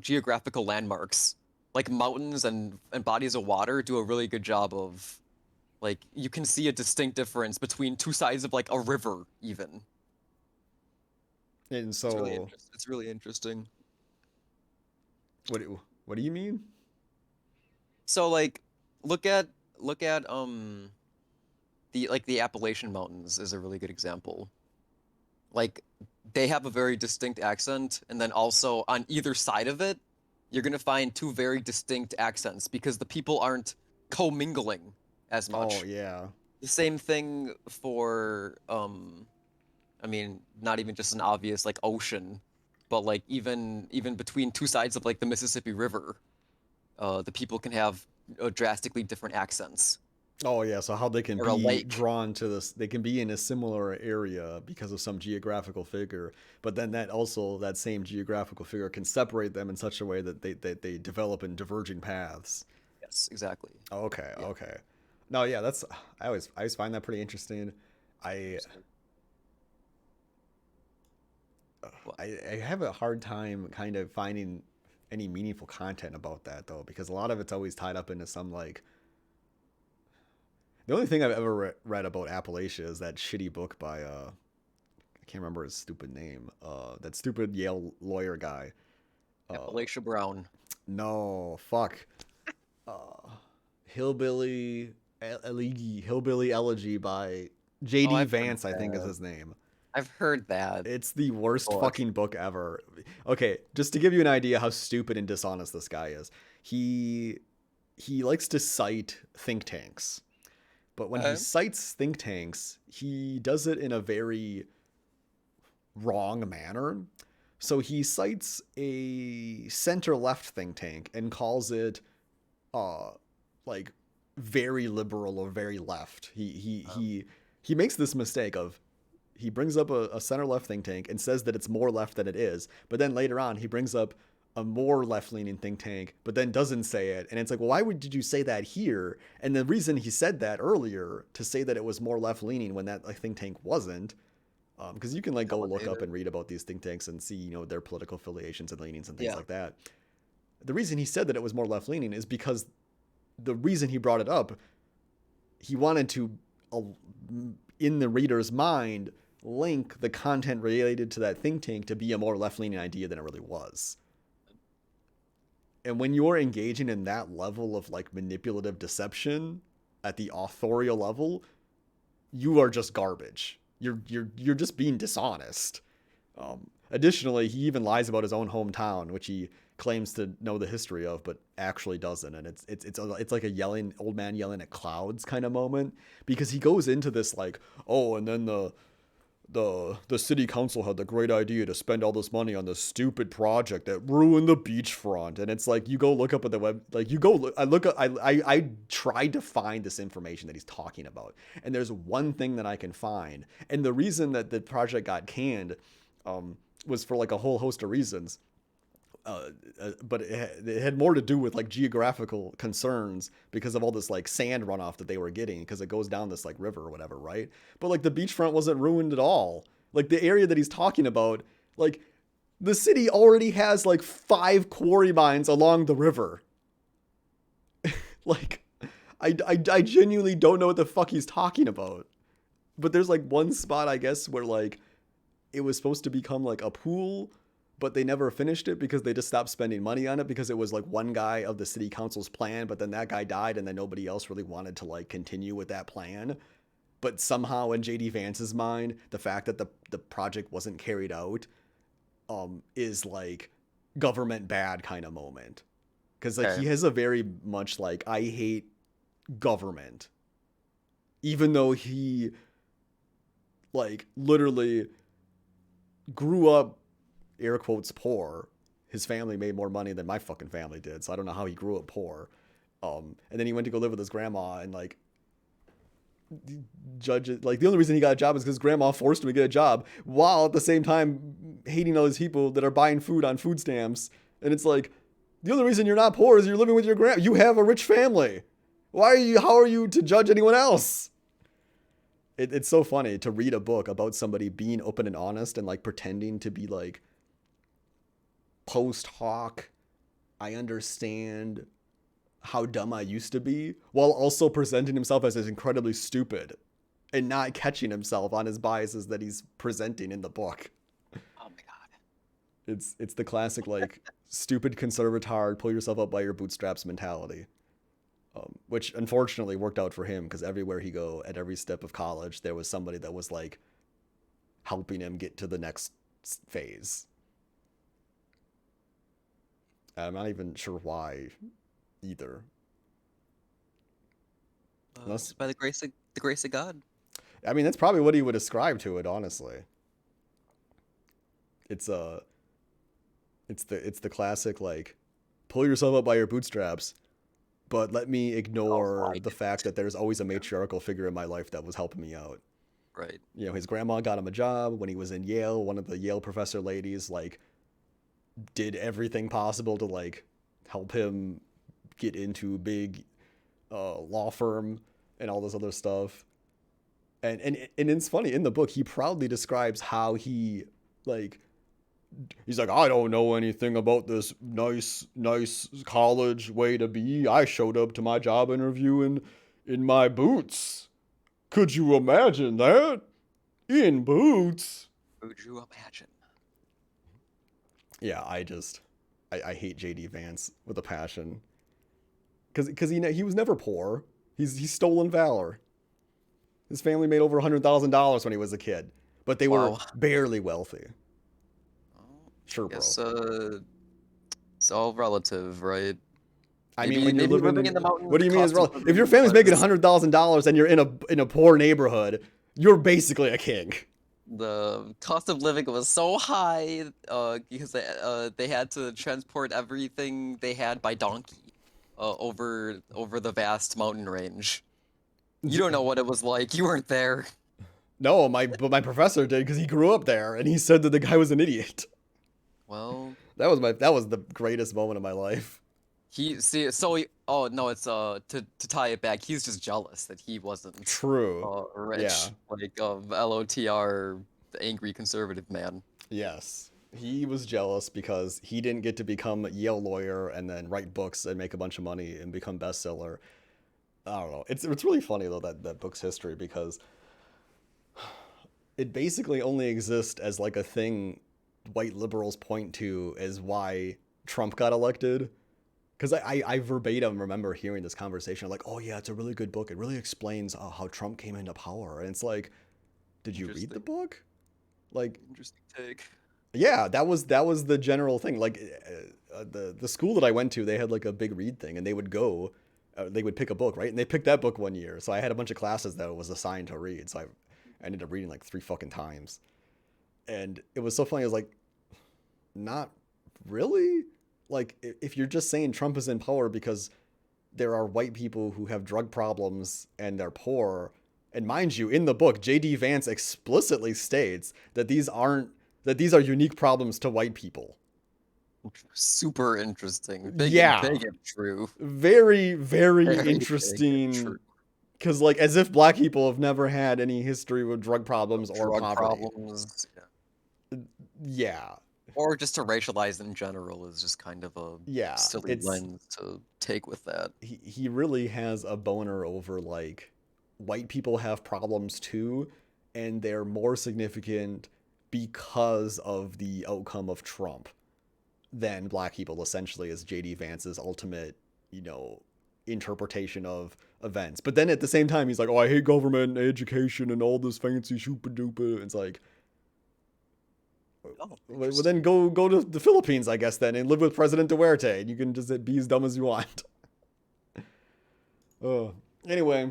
geographical landmarks. Like mountains and bodies of water do a really good job of like you can see a distinct difference between two sides of like a river even. And It's really so, interesting. It's really interesting. what do you mean? So like look at look at the Appalachian Mountains is a really good example. Like they have a very distinct accent, and then also on either side of it, you're gonna find two very distinct accents because the people aren't commingling as Oh much. yeah. The same thing for I mean, not even just an obvious like ocean, but like even between two sides of like the Mississippi River, the people can have drastically different accents. Oh yeah. So how they can Or a be lake. drawn to this? They can be in a similar area because of some geographical figure, but then that same geographical figure can separate them in such a way that they develop in diverging paths. Yes, exactly. Okay. Yeah. Okay. No, yeah. That's I always find that pretty interesting. I Interesting. What? I have a hard time kind of finding any meaningful content about that though, because a lot of it's always tied up into some like the only thing I've ever read about Appalachia is that shitty book by I can't remember his stupid name, that stupid Yale lawyer guy. Uh, Appalachia Brown. no, fuck, uh, Hillbilly Elegy by Oh, J.D. I've heard Vance, I think is that. his name. I've heard that It's the worst book. fucking book ever. Okay, just to give you an idea how stupid and dishonest this guy is. He likes to cite think tanks. But when he Okay. cites think tanks, he does it in a very wrong manner. So he cites a center left think tank and calls it uh like very liberal or very left. He makes this mistake of he brings up a center left think tank and says that it's more left than it is, but then later on he brings up a more left leaning think tank, but then doesn't say it. And it's like, well, did you say that here? And the reason he said that earlier to say that it was more left leaning when that like, think tank wasn't, because you can like go look up Validated. and read about these think tanks and see their political affiliations and leanings and things Yeah. like that. The reason he said that it was more left leaning is because the reason he brought it up, he wanted to, in the reader's mind, link the content related to that think tank to be a more left-leaning idea than it really was. And when you're engaging in that level of like manipulative deception at the authorial level, you are just garbage. You're just being dishonest. Additionally, he even lies about his own hometown, which he claims to know the history of, but actually doesn't. And it's like a yelling old man yelling at clouds kind of moment, because he goes into this like, oh, and then the city council had the great idea to spend all this money on this stupid project that ruined the beachfront. And it's like, you go look up at the web, like you go look, I tried to find this information that he's talking about, and there's one thing that I can find. And the reason that the project got canned was for like a whole host of reasons. But it had more to do with like geographical concerns because of all this like sand runoff that they were getting, because it goes down this like river or whatever, right? But like the beachfront wasn't ruined at all. Like the area that he's talking about, like the city already has like 5 quarry mines along the river. Like I genuinely don't know what the fuck he's talking about. But there's like one spot, I guess, where like it was supposed to become like a pool, but they never finished it because they just stopped spending money on it, because it was like one guy of the city council's plan, but then that guy died and then nobody else really wanted to like continue with that plan. But somehow in JD Vance's mind, the fact that the project wasn't carried out is like government bad kind of moment. Because like he has a very much like, I hate government, even though he like literally grew up, air quotes, poor. His family made more money than my fucking family did, so I don't know how he grew up poor. And then he went to go live with his grandma, and like judges, like the only reason he got a job is because grandma forced him to get a job, while at the same time hating all these people that are buying food on food stamps. And it's like, the only reason you're not poor is you're living with your grandma. You have a rich family. How are you to judge anyone else? It's so funny to read a book about somebody being open and honest and like pretending to be like post hoc, I understand how dumb I used to be, while also presenting himself as incredibly stupid and not catching himself on his biases that he's presenting in the book. Oh my god. It's the classic like stupid conservatard, pull yourself up by your bootstraps mentality. Which unfortunately worked out for him, because everywhere he go, at every step of college, there was somebody that was like helping him get to the next phase. I'm not even sure why either. By the grace of God. I mean, that's probably what he would ascribe to it, honestly. It's the classic like, pull yourself up by your bootstraps, but let me ignore the fact that there's always a matriarchal figure in my life that was helping me out. Right. You know, his grandma got him a job when he was in Yale. One of the Yale professor ladies like did everything possible to like help him get into big law firm and all this other stuff. And it's funny, in the book he proudly describes how he's like, I don't know anything about this nice college way to be. I showed up to my job interview in my boots. Could you imagine that? In boots. Could you imagine? Yeah, I hate JD Vance with a passion. Because he was never poor. He's stolen valor. His family made over $100,000 when he was a kid, but they were barely wealthy. Sure, bro. It's all relative, right? I mean, when you're living in the mountains, what do you mean is relative? If your family's making $100,000 and you're in a poor neighborhood, you're basically a king. The cost of living was so high because they had to transport everything they had by donkey over the vast mountain range. You don't know what it was like. You weren't there. No, but my professor did, because he grew up there, and he said that the guy was an idiot. Well, that was the greatest moment of my life. It's to tie it back, he's just jealous that he wasn't rich. Yeah. Like LOTR, the angry conservative man. Yes. He was jealous because he didn't get to become a Yale lawyer and then write books and make a bunch of money and become bestseller. I don't know. It's really funny though that book's history because it basically only exists as like a thing white liberals point to as why Trump got elected. Because I verbatim remember hearing this conversation like, oh yeah, it's a really good book. It really explains how Trump came into power. And it's like, did you read the book? Like, Interesting take. yeah, that was the general thing. Like, the school that I went to, they had like a big read thing, and they would pick a book, right? And they picked that book one year. So I had a bunch of classes that was assigned to read. So I ended up reading like 3 fucking times, and it was so funny. I was like, not really. Like, if you're just saying Trump is in power because there are white people who have drug problems and they're poor, and mind you, in the book, J.D. Vance explicitly states that these are unique problems to white people. Super interesting. Big, Yeah, big and true. very, very Very big and interesting. true. Because, like, as if black people have never had any history with drug problems or Drug poverty. problems. Yeah. Yeah, Or just to racialize in general is just kind of a yeah. silly lens to take with that. He really has a boner over like white people have problems too, and they're more significant because of the outcome of Trump than black people. Essentially, is JD Vance's ultimate, interpretation of events. But then at the same time, he's like, "Oh, I hate government and education and all this fancy super duper." It's like, Oh, well, then go to the Philippines, I guess, then, and live with President Duerte, and you can just be as dumb as you want. Anyway,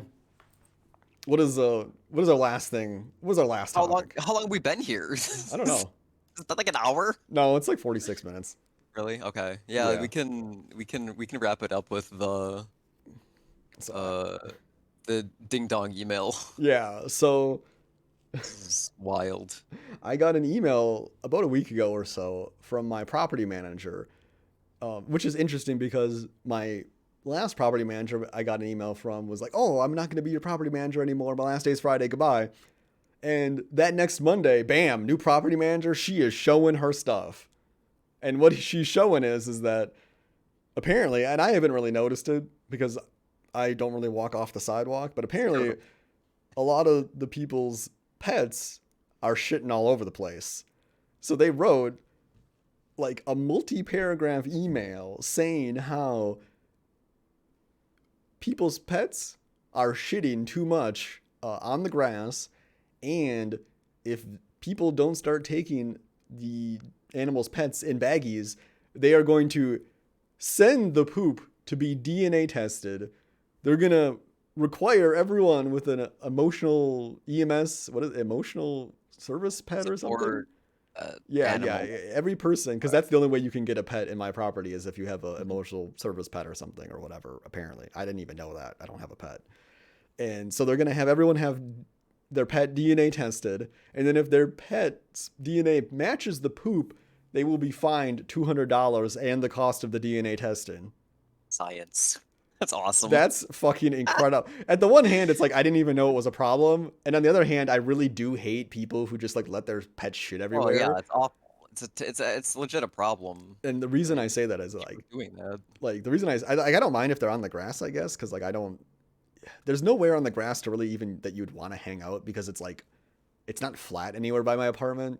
what is our last thing? What was our last topic? How long have we been here? I don't know. Is that like an hour? No, it's like 46 minutes. Really? Okay. Yeah, Yeah. we can wrap it up with So, the ding dong email. yeah. So This is wild. I got an email about a week ago or so from my property manager, which is interesting because my last property manager I got an email from was like, "Oh, I'm not going to be your property manager anymore. My last day's Friday. Goodbye." And that next Monday, bam, new property manager. She is showing her stuff, and what she's showing is that apparently, and I haven't really noticed it because I don't really walk off the sidewalk, but apparently, a lot of the people's pets are shitting all over the place. So they wrote like a multi-paragraph email saying how people's pets are shitting too much on the grass, and if people don't start taking the animals' pets in baggies, they are going to send the poop to be DNA tested. They're going to require everyone with an emotional EMS, what is it, emotional service pet or something? Yeah, Animal. every person, because that's the only way you can get a pet in my property is if you have an emotional service pet or something or whatever. Apparently, I didn't even know that. I don't have a pet, and so they're gonna have everyone have their pet DNA tested, and then if their pet's DNA matches the poop, they will be fined $200 and the cost of the DNA testing. Science. That's awesome. That's fucking incredible. At the one hand, it's like I didn't even know it was a problem, and on the other hand, I really do hate people who just like let their pets shit everywhere. Oh yeah, it's awful. It's legit a problem. And the reason I say that is like Doing that. like the reason I don't mind if they're on the grass, I guess, because like I don't. There's nowhere on the grass to really even that you'd want to hang out because it's like it's not flat anywhere by my apartment.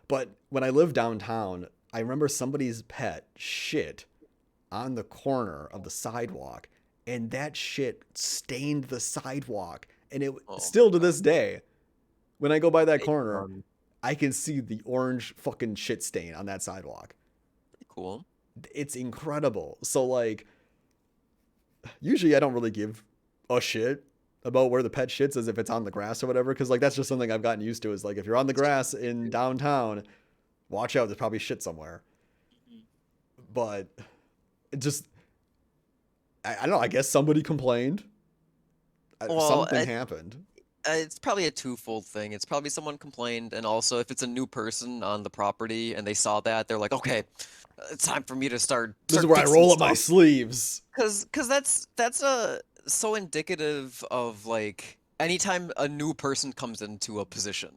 But when I lived downtown, I remember somebody's pet shit on the corner of the sidewalk, and that shit stained the sidewalk. And it still to this day, when I go by that corner, I can see the orange fucking shit stain on that sidewalk. Pretty cool. It's incredible. So like, usually I don't really give a shit about where the pet shits as if it's on the grass or whatever, because like that's just something I've gotten used to. Is like if you're on the grass in downtown, watch out. There's probably shit somewhere. But it just, I don't know. I guess somebody complained. Something happened. It's probably a twofold thing. It's probably someone complained, and also if it's a new person on the property and they saw that, they're like, okay, it's time for me to start. This is where I roll up my sleeves. Because that's so indicative of like anytime a new person comes into a position,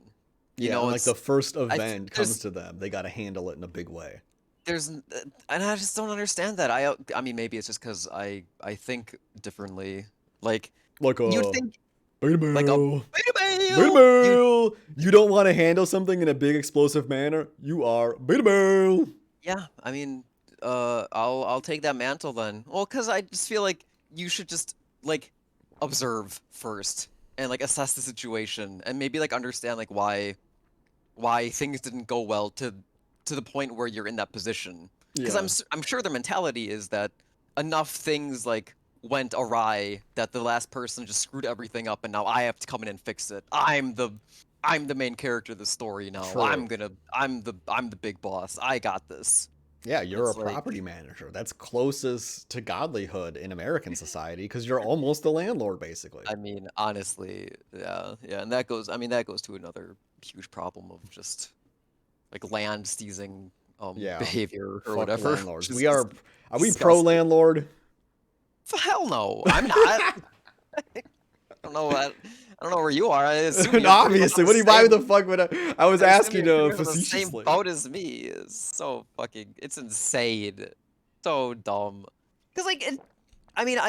You Yeah, know, and like the it's first I event comes to them, they got to handle it in a big way. and I just don't understand that. I mean, maybe it's just because I think differently. Like Like you'd a think beta like a male, beta beta male. male. You don't want to handle something in a big explosive manner. You are beta male. Yeah, I mean, I'll take that mantle then. Well, because I just feel like you should just like observe first and like assess the situation and maybe like understand like why things didn't go well to the point where you're in that position. Because Yeah, I'm sure their mentality is that enough things like went awry that the last person just screwed everything up and now I have to come in and fix it. I'm the main character of the story now. true. I'm the big boss. I got this. Yeah, And you're a it's like, property manager. That's closest to godlyhood in American society because you're almost the landlord, basically. I mean, honestly, yeah, yeah, and that goes. I mean, that goes to another huge problem of just like land seizing Yeah, behavior or fuck whatever, landlords. which We is are. Are we pro disgusting. landlord? Hell no, I'm not. I don't know what. I don't know where you are. I assume And you're pretty much on obviously, the what do you? Why the same. fuck would I was I assume asking you're pretty much on the same facetiously. boat as me. It's so fucking. It's insane. So dumb. Because like, I mean,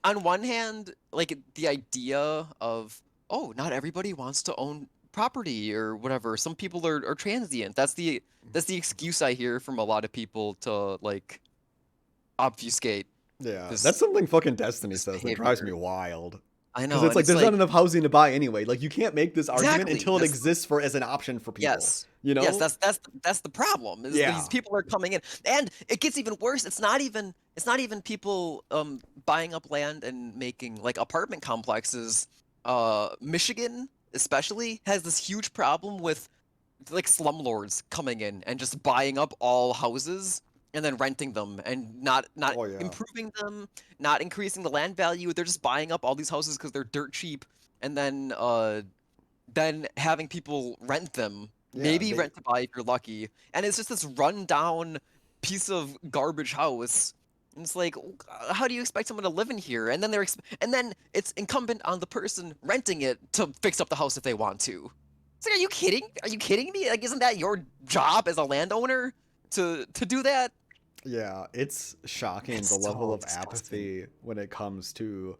on one hand, like the idea of not everybody wants to own property or whatever. Some people are transient. That's the excuse I hear from a lot of people to like obfuscate Yeah, that's this something fucking Destiny this says that drives me behavior. wild. I Because know, it's and like it's there's not like enough housing to buy anyway. Like you can't make this argument exactly until it that's exists for as an option for people. yes. You Yes, know? that's the problem is these Yeah. people are coming in. And it gets even worse. It's not even people buying up land and making like apartment complexes. Michigan especially has this huge problem with like slumlords coming in and just buying up all houses and then renting them and not Oh yeah. improving them, not increasing the land value. They're just buying up all these houses because they're dirt cheap and then having people rent them, Yeah. maybe They. rent to buy if you're lucky, and it's just this rundown piece of garbage house. And it's like, how do you expect someone to live in here? And then and then it's incumbent on the person renting it to fix up the house if they want to. It's like, are you kidding? Are you kidding me? Like, isn't that your job as a landowner to do that? Yeah. It's shocking the It's level so of disgusting. apathy when it comes to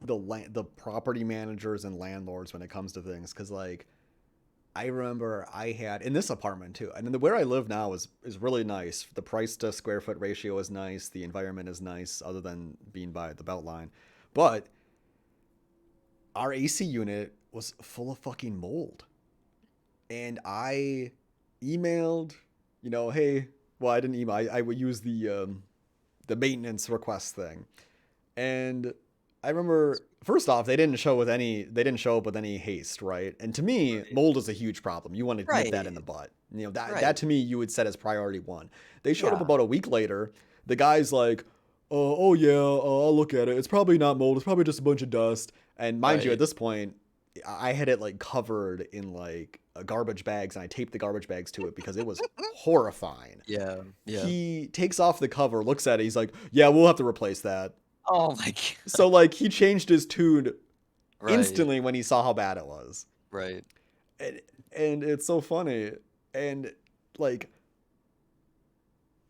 the property managers and landlords when it comes to things. Because like I remember I had in this apartment too, and then where I live now is really nice. The price to square foot ratio is nice. The environment is nice, other than being by the belt line. But our AC unit was full of fucking mold, and I emailed, hey, well, I didn't email. I would use the maintenance request thing, and I remember first off, they didn't show up with any haste, right? And to me, Right. mold is a huge problem. You want to nip that in the Right. butt. That Right. to me you would set as priority one. They showed up Yeah. about a week later. The guy's like, oh yeah, I'll look at it. It's probably not mold. It's probably just a bunch of dust. And mind you, at Right. this point, I had it like covered in like garbage bags, and I taped the garbage bags to it because it was horrifying. Yeah. Yeah. He takes off the cover, looks at it. He's like, yeah, we'll have to replace that. Oh my So God. like he changed his tune Right. instantly when he saw how bad it was. Right. And, and it's so funny. And like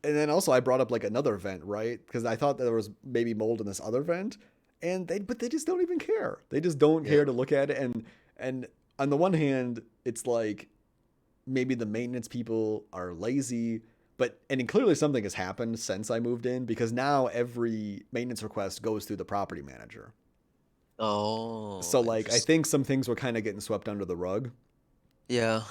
and then also I brought up like another vent, right? Because I thought there was maybe mold in this other vent. And they just don't even care. They just don't Yeah. care to look at it. And on the one hand, it's like maybe the maintenance people are lazy, and clearly something has happened since I moved in because now every maintenance request goes through the property manager. So Oh, like I interesting. think some things were kind of getting swept under the rug Yeah.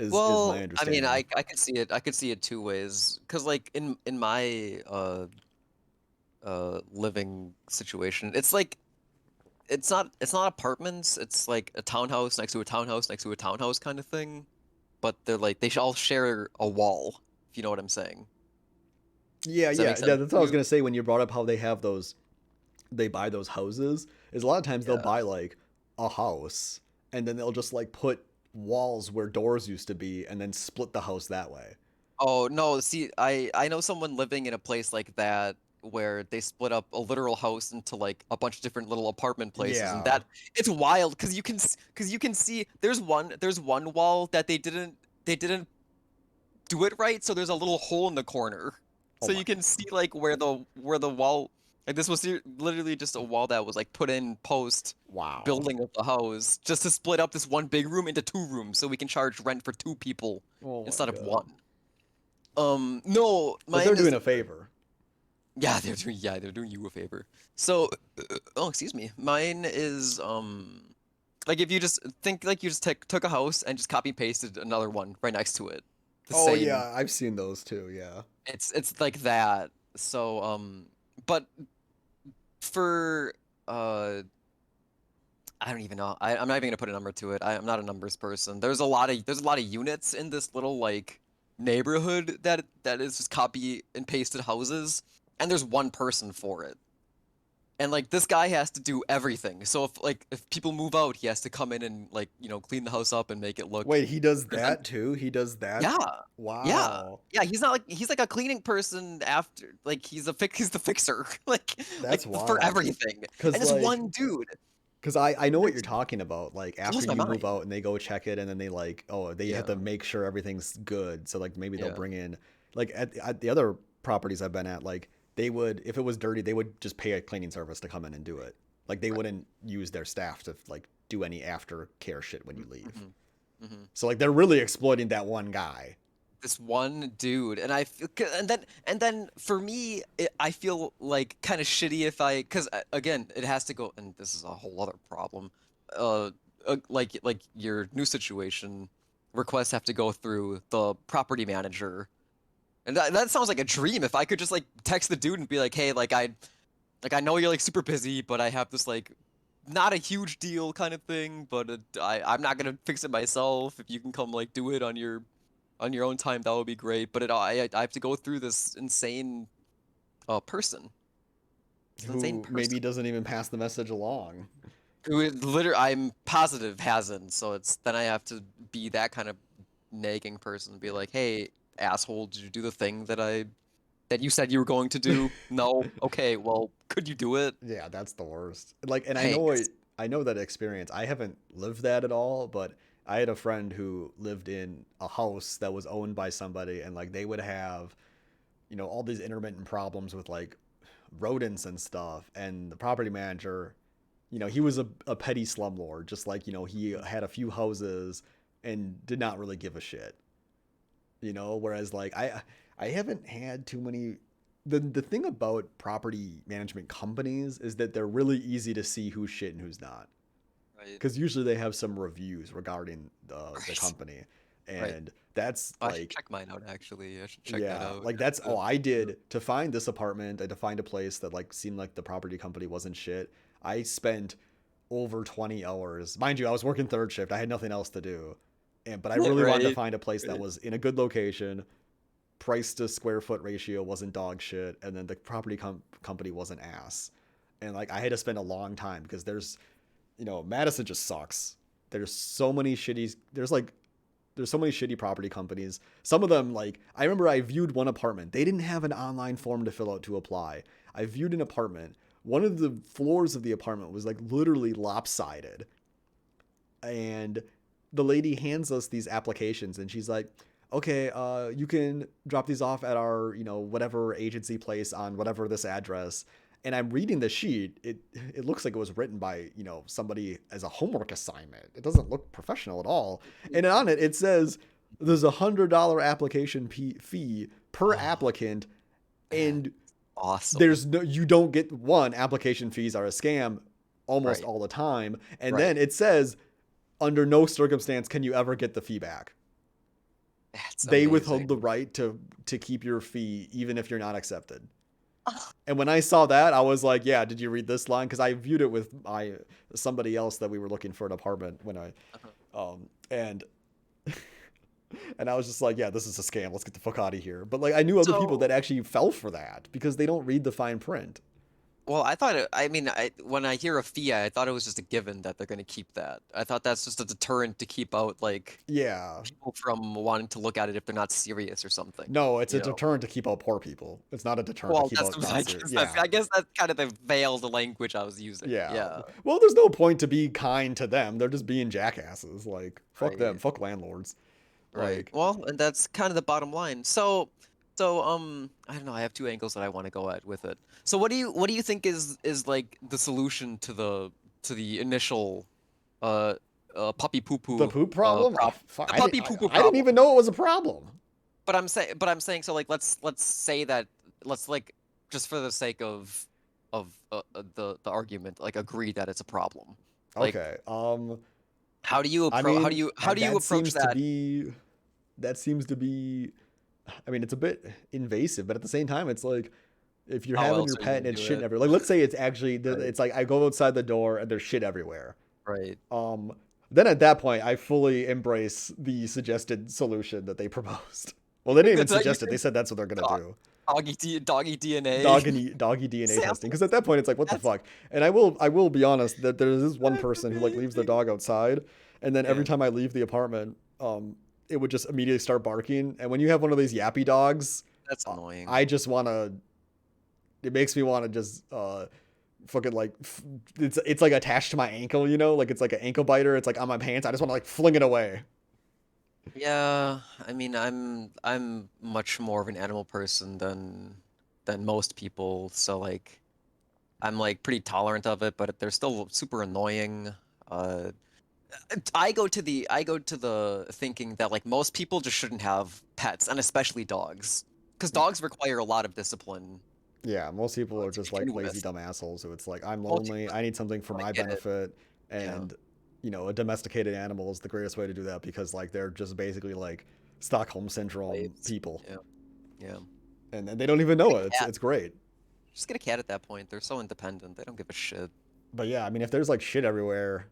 is my Well, I mean, understanding. I could see it. I could see it two ways. Cause like in my living situation, it's like it's not apartments. It's like a townhouse next to a townhouse next to a townhouse kind of thing. But they're like they should all share a wall. If you know what I'm saying. Yeah, Does that yeah, make yeah. sense That's to what I was you? gonna say when you brought up how they buy those houses. Is a lot of times they'll Yeah. buy like a house and then they'll just like put walls where doors used to be and then split the house that way. Oh no, see, I know someone living in a place like that where they split up a literal house into like a bunch of different little apartment places, and Yeah. that it's wild because you can see there's one wall that they didn't do it right, so there's a little hole in the corner, Oh so my. you can see like where the wall, like this was literally just a wall that was like put in post Wow. building of the house just to split up this one big room into two rooms so we can charge rent for two people Oh my instead of god. one. No, But they're mine doing is a favor. yeah, they're doing you a favor. So, oh, excuse me. Mine is like if you just think like you just took a house and just copy pasted another one right next to it. The Oh same. yeah, I've seen those too. Yeah. It's like that. So, but for uh I don't even know. I'm not even gonna put a number to it. I'm not a numbers person. There's a lot of units in this little like neighborhood that is just copy and pasted houses, and there's one person for it. And like this guy has to do everything. So if people move out, he has to come in and like, clean the house up and make it look Wait, he does present. that too? He does that? Yeah. Yeah. Wow. Yeah, he's not like he's like a cleaning person after like he's the fixer That's like for wild. everything. And Cause this like, one dude, cause I know what you're it talking about. Like after blows my you move mind. out and they go check it and then they like, oh, they have to Yeah. make sure everything's good. So like maybe they'll Yeah. bring in like at the other properties I've been at, like they would if it was dirty, they would just pay a cleaning service to come in and do it. Like they Right. wouldn't use their staff to like do any aftercare shit when you leave. Mhm. Mhm. So like they're really exploiting that one guy. This one dude, and I feel, and then for me, I feel like kind of shitty if because again, it has to go, and this is a whole other problem. Uh, like your new situation, requests have to go through the property manager, and that sounds like a dream. If I could just like text the dude and be like, hey, I know you're like super busy, but I have this like not a huge deal kind of thing, but I'm not gonna fix it myself. If you can come like do it on your own time, that would be great. But I have to go through this insane person. It's an insane Who maybe person doesn't even pass the message along. who literally I'm positive hasn't. So it's then I have to be that kind of nagging person and be like, hey, asshole, did you do the thing that you said you were going to do? No. Okay, well, could you do it? Yeah, that's the worst. Like, and Thanks. I know that experience. I haven't lived that at all, but I had a friend who lived in a house that was owned by somebody, and like they would have, all these intermittent problems with like rodents and stuff. And the property manager, he was a petty slumlord, just like, he had a few houses and did not really give a shit. Whereas like I haven't had too many. The thing about property management companies is that they're really easy to see who's shit and who's not, Right. because usually they have some reviews regarding the Right. company, Right. and that's Oh, I should like, check mine out actually. I should check that yeah, out. like that's all I did to find this apartment and to find a place that like seemed like the property company wasn't shit. I spent over 20 hours, mind you. I was working third shift. I had nothing else to do, but I really wanted to Right. find a place that Right. was in a good location, price to square foot ratio wasn't dog shit, and then the property company wasn't ass. And like I had to spend a long time because Madison just sucks. There's so many shitty there's so many shitty property companies. Some of them, like I remember I viewed one apartment. They didn't have an online form to fill out to apply. I viewed an apartment. One of the floors of the apartment was like literally lopsided. And the lady hands us these applications and she's like, okay, you can drop these off at our, whatever agency place on whatever this address. And I'm reading the sheet. It looks like it was written by, somebody as a homework assignment. It doesn't look professional at all. And on it, it says there's $100 application fee per Oh, applicant. man. And Awesome. you don't get one, application fees are a scam almost Right. all the time. And Right. then it says, under no circumstance can you ever get the fee back. That's They amazing. withhold the right to keep your fee even if you're not accepted. Oh, And when I saw that, I was like, yeah, did you read this line? Because I viewed it with somebody else that we were looking for an apartment when I uh-huh. and and I was just like, yeah, this is a scam. Let's get the fuck out of here. But like I knew other people So, that actually fell for that because they don't read the fine print. Well, I mean, when I hear a fee, I thought it was just a given that they're going to keep that. I thought that's just a deterrent to keep out like Yeah. people from wanting to look at it if they're not serious or something. No, it's a You know. deterrent to keep out poor people. It's not a deterrent to Well, keep that's out not serious. Yeah. I guess that's kind of the veiled language I was using. Yeah. Yeah. Well, there's no point to be kind to them. They're just being jackasses. Like, fuck them. Right. Fuck landlords. Right. Like, Well, and that's kind of the bottom line. I don't know. I have two angles that I want to go at with it. So, what do you think is like the solution to the initial uh puppy poo the poo poop problem? problem? Fuck, The puppy poo poo I didn't problem. even know it was a problem. But I'm saying so like let's say that let's like just for the sake of the argument like agree that it's a problem. Like Okay. I mean, how do you that approach seems to that? be that seems to be I mean, it's a bit invasive, but at the same time, it's like if you're How having else your are you pet and gonna it's do shitting it? everywhere. Like, let's say it's actually, Right. it's like I go outside the door and there's shit everywhere. Right. Um, then at that point, I fully embrace the suggested solution that they proposed. Well, they didn't even That's how you suggest it. They think said that's what they're gonna do. doggy DNA Doggy DNA testing. Because samples. at that point, it's like, what the That's fuck? And I will be honest that there is this one that's person who like leaves their amazing. dog outside, and then every Yeah, time I leave the apartment, it would just immediately start barking. And when you have one of these yappy dogs, that's annoying. I just want to. It makes me want to just fucking like it's like attached to my ankle, you know, like it's like an ankle biter. It's like on my pants. I just want to like fling it away. Yeah, I mean, I'm much more of an animal person than most people, so like I'm like pretty tolerant of it, but they're still super annoying. Uh, I go to the thinking that like most people just shouldn't have pets, and especially dogs, because dogs require a lot of discipline Yeah, most people are to just like begin lazy with. dumb assholes who it's like I'm Most people, lonely, I need something for I my get it. benefit, Yeah, and a domesticated animal is the greatest way to do that because like they're just basically like Stockholm syndrome slaves. people, Yeah, yeah. and they don't even Get know a it. cat. It's great. Just get a cat at that point. They're so independent. They don't give a shit. But yeah, I mean, if there's like shit everywhere,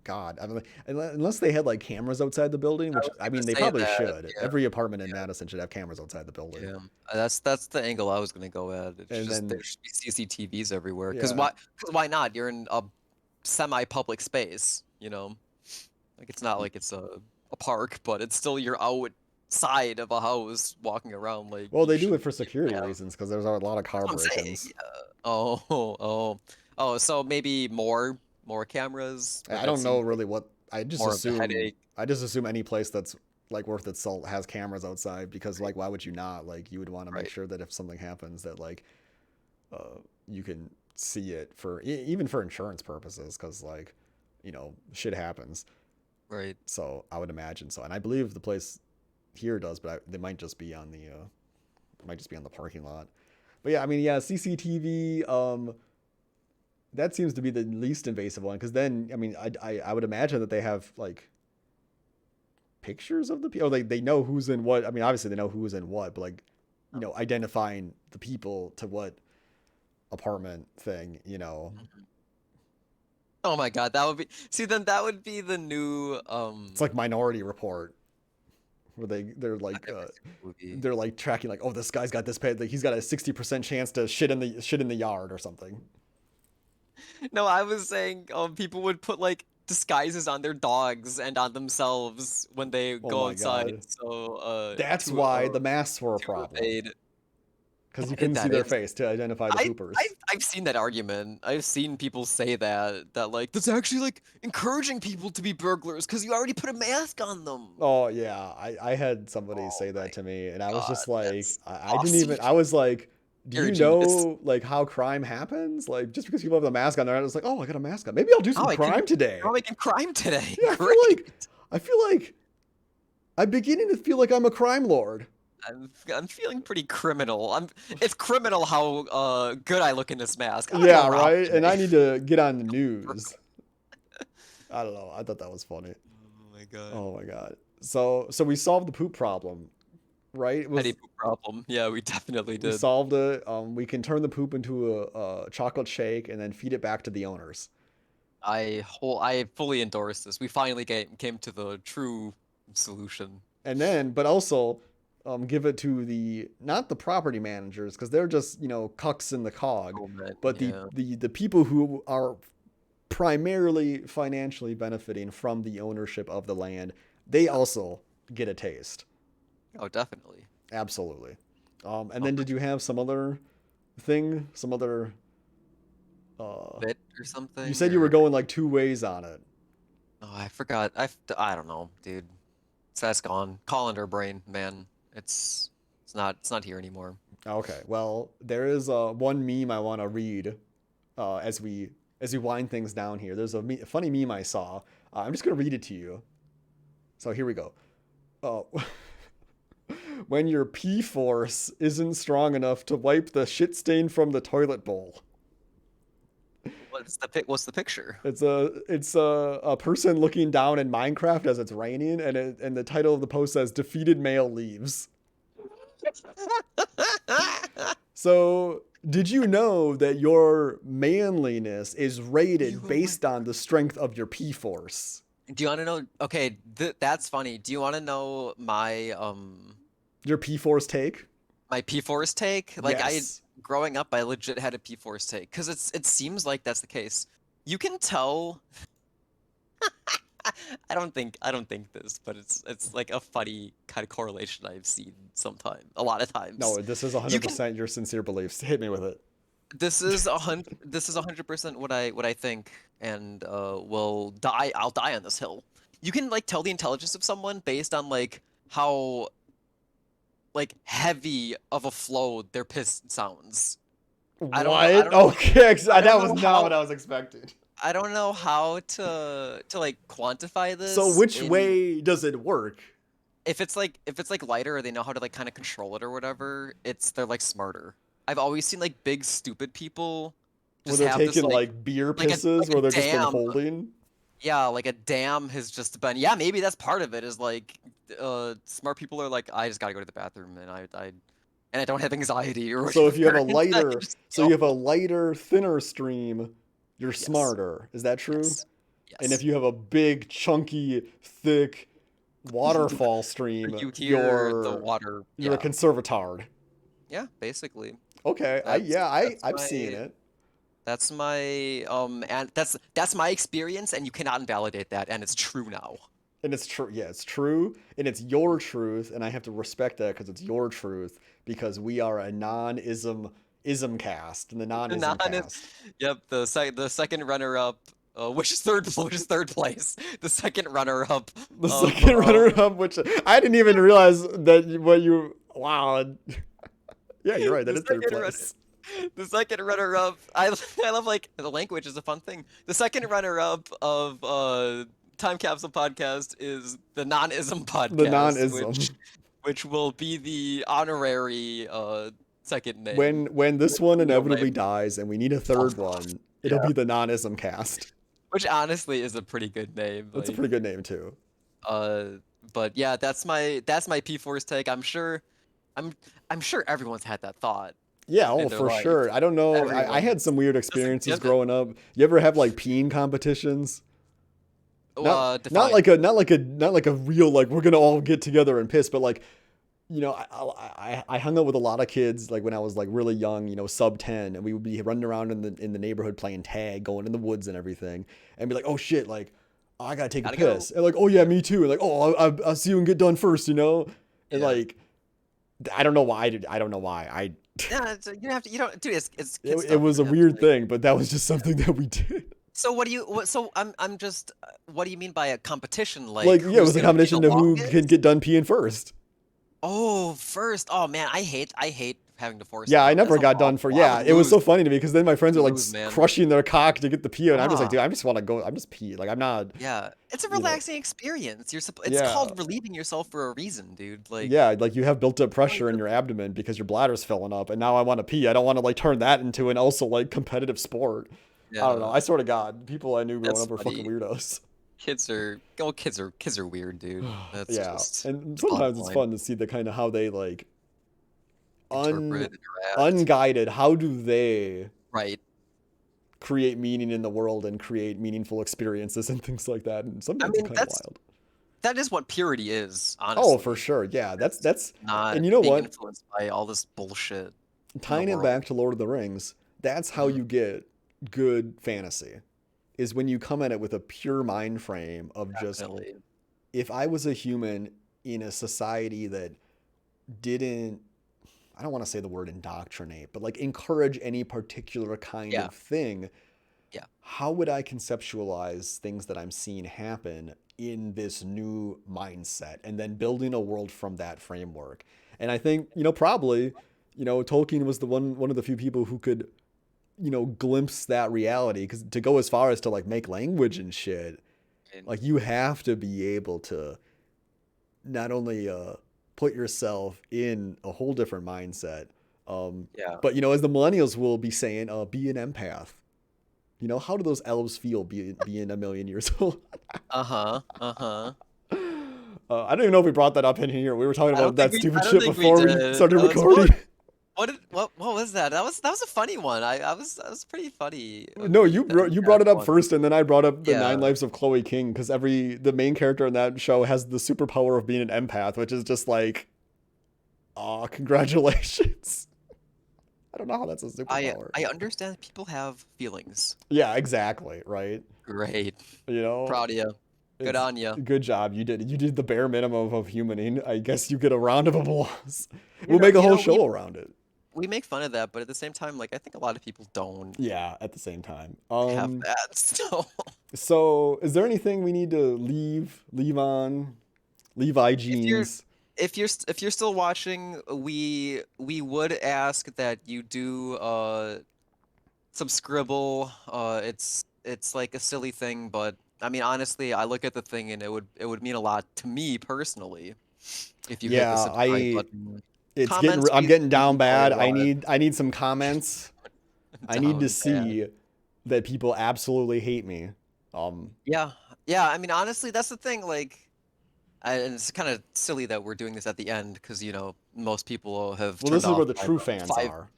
God, I mean, unless they had like cameras outside the building, I which was I gonna mean, they say probably that. should. Yeah, Every apartment in yeah, Madison should have cameras outside the building, yeah. That's the angle I was gonna go at. It's and just there then should be CCTVs everywhere. yeah, Cause why not? You're in a semi-public space, you know? Like it's not like it's a park, but it's still you're outside of a house walking around. Like well, you they do should it for be able security to have. reasons because there's a lot of That's car what I'm saying. break-ins. Yeah. Oh, oh. So maybe more cameras, but I that don't know seems like really what more of a headache. I just assume any place that's like worth its salt has cameras outside because Right. like why would you not? Like you would want to make Right. sure that if something happens that like you can see it for even for insurance purposes because like shit happens. Right. So I would imagine so, and I believe the place here does, but they might just be on the might just be on the parking lot. But yeah, I mean, yeah, CCTV. That seems to be the least invasive one because then, I mean, I would imagine that they have like pictures of the people. They know who's in what. I mean, obviously they know who's in what, but like, identifying the people to what apartment thing. Mhm. Oh my God, that would be see then that would be the new It's like Minority Report where I've never seen the movie. they're like tracking like, oh, this guy's got this pay, like he's got a 60% chance to shit in the yard or something. No, I was saying people would put like disguises on their dogs and on themselves when they Oh go my outside, god. so That's why the masks were a to problem evade. because you couldn't see That their is. face to identify the poopers. I've seen that argument. I've seen people say that like that's actually like encouraging people to be burglars because you already put a mask on them. Oh yeah, I had somebody Oh say my that to me, and I was God, just like, that's I didn't awesome. even. I was like, do You're a you genius. know like how crime happens? Like just because people have the mask on, I was like, oh, I got a mask on. Maybe I'll do Oh, some crime you're today. making crime today. Yeah, Great. I feel like I'm beginning to feel like I'm a crime lord. I'm feeling pretty criminal. It's criminal how good I look in this mask. I'm gonna go Yeah, rob right. And today. I need to get on the news. I don't know. I thought that was funny. Oh my God. Oh my god. So we solved the poop problem, right? It Petty was poop problem. Yeah, we definitely we did. solved it. We can turn the poop into a chocolate shake and then feed it back to the owners. I fully endorse this. We finally came to the true solution. And then, but also, give it to not the property managers, because they're just, cucks in the cog, Oh, man, but yeah. the people who are primarily financially benefiting from the ownership of the land, they also get a taste. Oh, definitely. Absolutely. And Oh, then did you have some other thing, bit or you something, said you were or going like two ways on it. oh, I forgot. I don't know, dude. So that's gone. Colander brain, man. It's not here anymore. Okay, well, there is one meme I want to read as we wind things down here. There's a funny meme I saw. I'm just gonna read it to you. So here we go. Uh, when your P force isn't strong enough to wipe the shit stain from the toilet bowl. What's the picture? It's a person looking down in Minecraft as it's raining, and the title of the post says "Defeated male leaves." So, did you know that your manliness is rated You based on the strength of your P force? Do you want to know? Okay, that's funny. Do you want to know Your P force take? my P-Force take? Like Yes. growing up, I legit had a P-Force take because it seems like that's the case. You can tell. I don't think this, but it's like a funny kind of correlation I've seen a lot of times. No, this is You can 100% your sincere beliefs. Hit me with it. this is 100% what I think, and I'll die on this hill. You can like tell the intelligence of someone based on like how like heavy of a flow their piss sounds. I don't know I What? don't know Okay, I that don't was know not what how I was expecting. I don't know how to like quantify So, this which in way does it work? if it's like lighter or they know how to like kind of control it or whatever, they're like smarter. I've always seen like big stupid people Where just they're have this taking like beer like a pisses, like a where they're just been dam. holding? Yeah, like a dam has just been. Yeah, maybe that's part of it. Is like, smart people are like, I just gotta go to the bathroom, and I don't have anxiety or So if you have whatever. a And I lighter, just so you go. have a lighter, thinner stream, you're Yes, smarter. Is that true? yes, And if yes. you have a big, chunky, thick waterfall stream, You hear the you're water. you're a Yeah, conservatard. yeah. Basically, Okay, that's that's I've seen my it. that's my and that's my experience, and you cannot invalidate that, and it's true now. And it's true. Yeah, it's true, and it's your truth, and I have to respect that because it's your truth, because we are a non-ism cast, and the The non-ism non is, cast. yep. The second runner up, which is third place. The second runner up The of second runner-up, which I didn't even realize that what you. Wow. Yeah, you're right. That the is third second place. the second runner up. I love like the language is a fun thing. The second runner up of Time Capsule Podcast is the Non-ism The Podcast, which non-ism. which will be the honorary second name. When this one Middle name. inevitably dies and we need a Oh, third one, it'll yeah. be the non-ism cast. Which honestly is a pretty good name. That's a Like pretty good name too. uh but yeah, that's my P4's take. I'm I'm sure everyone's had that thought Yeah, in oh, their for life. sure. I don't know. I Everyone had some weird just a experiences given. growing up. You ever have like peeing competitions? Not Define. like a real like we're gonna all get together and piss, but like I hung out with a lot of kids like when I was like really young, sub 10, and we would be running around in the neighborhood playing tag, going in the woods and everything, and be like, oh shit, like oh, I gotta take a Gotta go. piss, and like oh yeah, me too, and like oh I'll see you and get done first, and Yeah. like I don't know why I don't know why Yeah, you don't dude, it's kid it stuff. You was a don't have to weird like thing, but that was just something that we did. so I'm just what do you mean by a competition? Like Like yeah, it who's was a gonna be the combination to who can longest? get done peeing first. Oh, first. Oh man, I hate having to force it Yeah, I out. That never sounds got done for. awful. I Yeah, would it was lose. so funny to me because then my friends I are would like lose, man. crushing their cock to get the pee, and I'm just like, dude, Ah, I just want to go. I'm just pee. Like I'm not, yeah. It's a you know. relaxing experience. It's Yeah, called relieving yourself for a reason, dude. Like, yeah. Like you have built up really pressure in just your abdomen because your bladder's filling up, and now I want to pee. I don't want to like turn that into an also like competitive sport. I don't know. yeah, I swear to God, people I knew growing that's up were fucking funny. weirdos. Kids are weird, dude. That's Yeah, just and the bottom sometimes it's line. fun to see the kind of how they like un Interpret, interact. unguided. How do they Right. create meaning in the world and create meaningful experiences and things like that? And I sometimes it's mean, kind of that's wild. that is what purity is, Oh, for honestly. sure. Yeah, that's Not and you know being what? influenced by all this bullshit in the Tying it world. back to Lord of the Rings, that's how Mhm. you get good fantasy. Is when you come at it with a pure mind frame of just, Definitely. if I was a human in a society that didn't, I don't want to say the word indoctrinate, but like encourage any particular kind Yeah. of thing, Yeah. how would I conceptualize things that I'm seeing happen in this new mindset and then building a world from that framework? And I think, probably, Tolkien was the one of the few people who could, glimpse that reality, because to go as far as to like make language and shit, And like you have to be able to not only put yourself in a whole different mindset, yeah. but as the millennials will be saying, be an empath. How do those elves feel being a million years old? Uh-huh. Uh-huh. I don't even know if we brought that up in here. We were talking about that I stupid don't shit think we before we did. started That was recording. what was that? That was a funny one. That was pretty funny of No, the you empath brought it up one. first, and then I brought up the Nine Yeah. Lives of Chloe King, because the main character in that show has the superpower of being an empath, which is just like, oh, congratulations. I don't know how that's a superpower. I understand people have feelings. Yeah, exactly, right? Great. You know, Proud of you. Good it's on you. good job. You did the bare minimum of humaning. I guess you get a round of applause. You We'll know, make a you whole know, show around it. we make fun of that, but at the same time, like I think a lot of people don't Yeah, at the same time. have that. So So is there anything we need to leave on? Levi if you're jeans. if you're still watching, we would ask that you do some scribble. It's like a silly thing, but I mean honestly, I look at the thing and it would mean a lot to me personally if you hit the Yeah, subscribe button. Comments I'm getting we down do play bad. a lot. I need some comments. I need to Down bad. see that people absolutely hate me. Um, Yeah. Yeah, I mean honestly, that's the thing, like and it's kind of silly that we're doing this at the end because, most people have well, turned this is off where the by true the fans five are.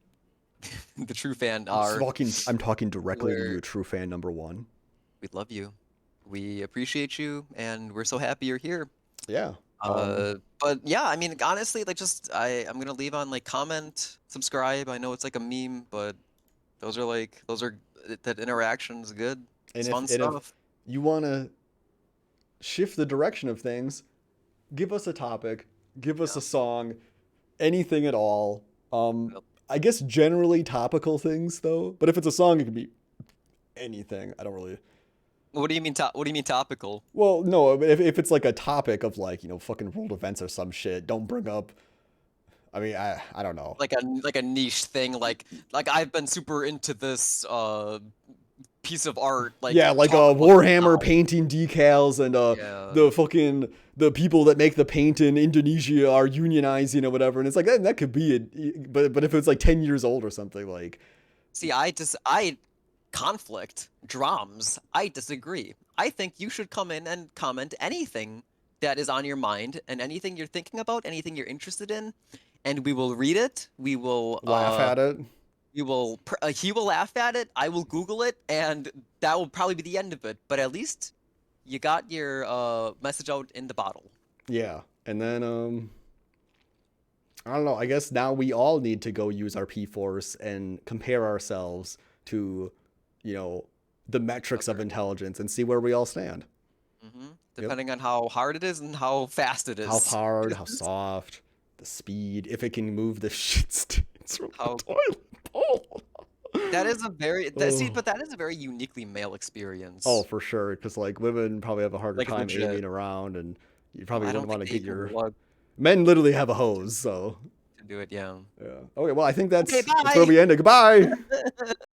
the true fan are I'm talking directly to where you, true fan number one. we love you. We appreciate you and we're so happy you're here. Yeah. But yeah, I mean honestly, like just I'm gonna leave on like comment, subscribe. I know it's like a meme, but those are that interaction's good. And It's if fun and if stuff. you want to shift the direction of things, give us a topic, give us Yeah. a song, anything at all. Yep. I guess generally topical things though, but if it's a song, it can be anything. I don't really. What do you mean what do you mean topical? Well, no, if it's like a topic of like, fucking world events or some shit, don't bring up. I mean, I don't know. Like a niche thing, like I've been super into this piece of art, like Yeah, like talk about it Warhammer now. painting decals, and Yeah. the people that make the paint in Indonesia are unionizing or whatever, and it's like that could be it, but if it's like 10 years old or something, like, See, I conflict drums. I disagree. I think you should come in and comment anything that is on your mind and anything you're thinking about, anything you're interested in, and we will read it. laugh at it. He will laugh at it. I will Google it, and that will probably be the end of it. But at least you got your message out in the bottle. Yeah, and then I don't know. I guess now we all need to go use our P Force and compare ourselves to, you know, the metrics of Other. intelligence and see where we all stand. Yep. Depending on how hard it is and how fast it How is. hard, how soft, the speed, if it can move the shit stains from the How toilet bowl. that is a very see, Oh. but that is a very uniquely male Oh, experience. for sure. Because like women probably have a harder Like time legit. aiming around, and you Well, probably I wouldn't don't want think to they get even your. look Men literally have a hose, so to do it. Yeah. yeah. Okay, well I think Okay, that's where we end it. Goodbye. bye.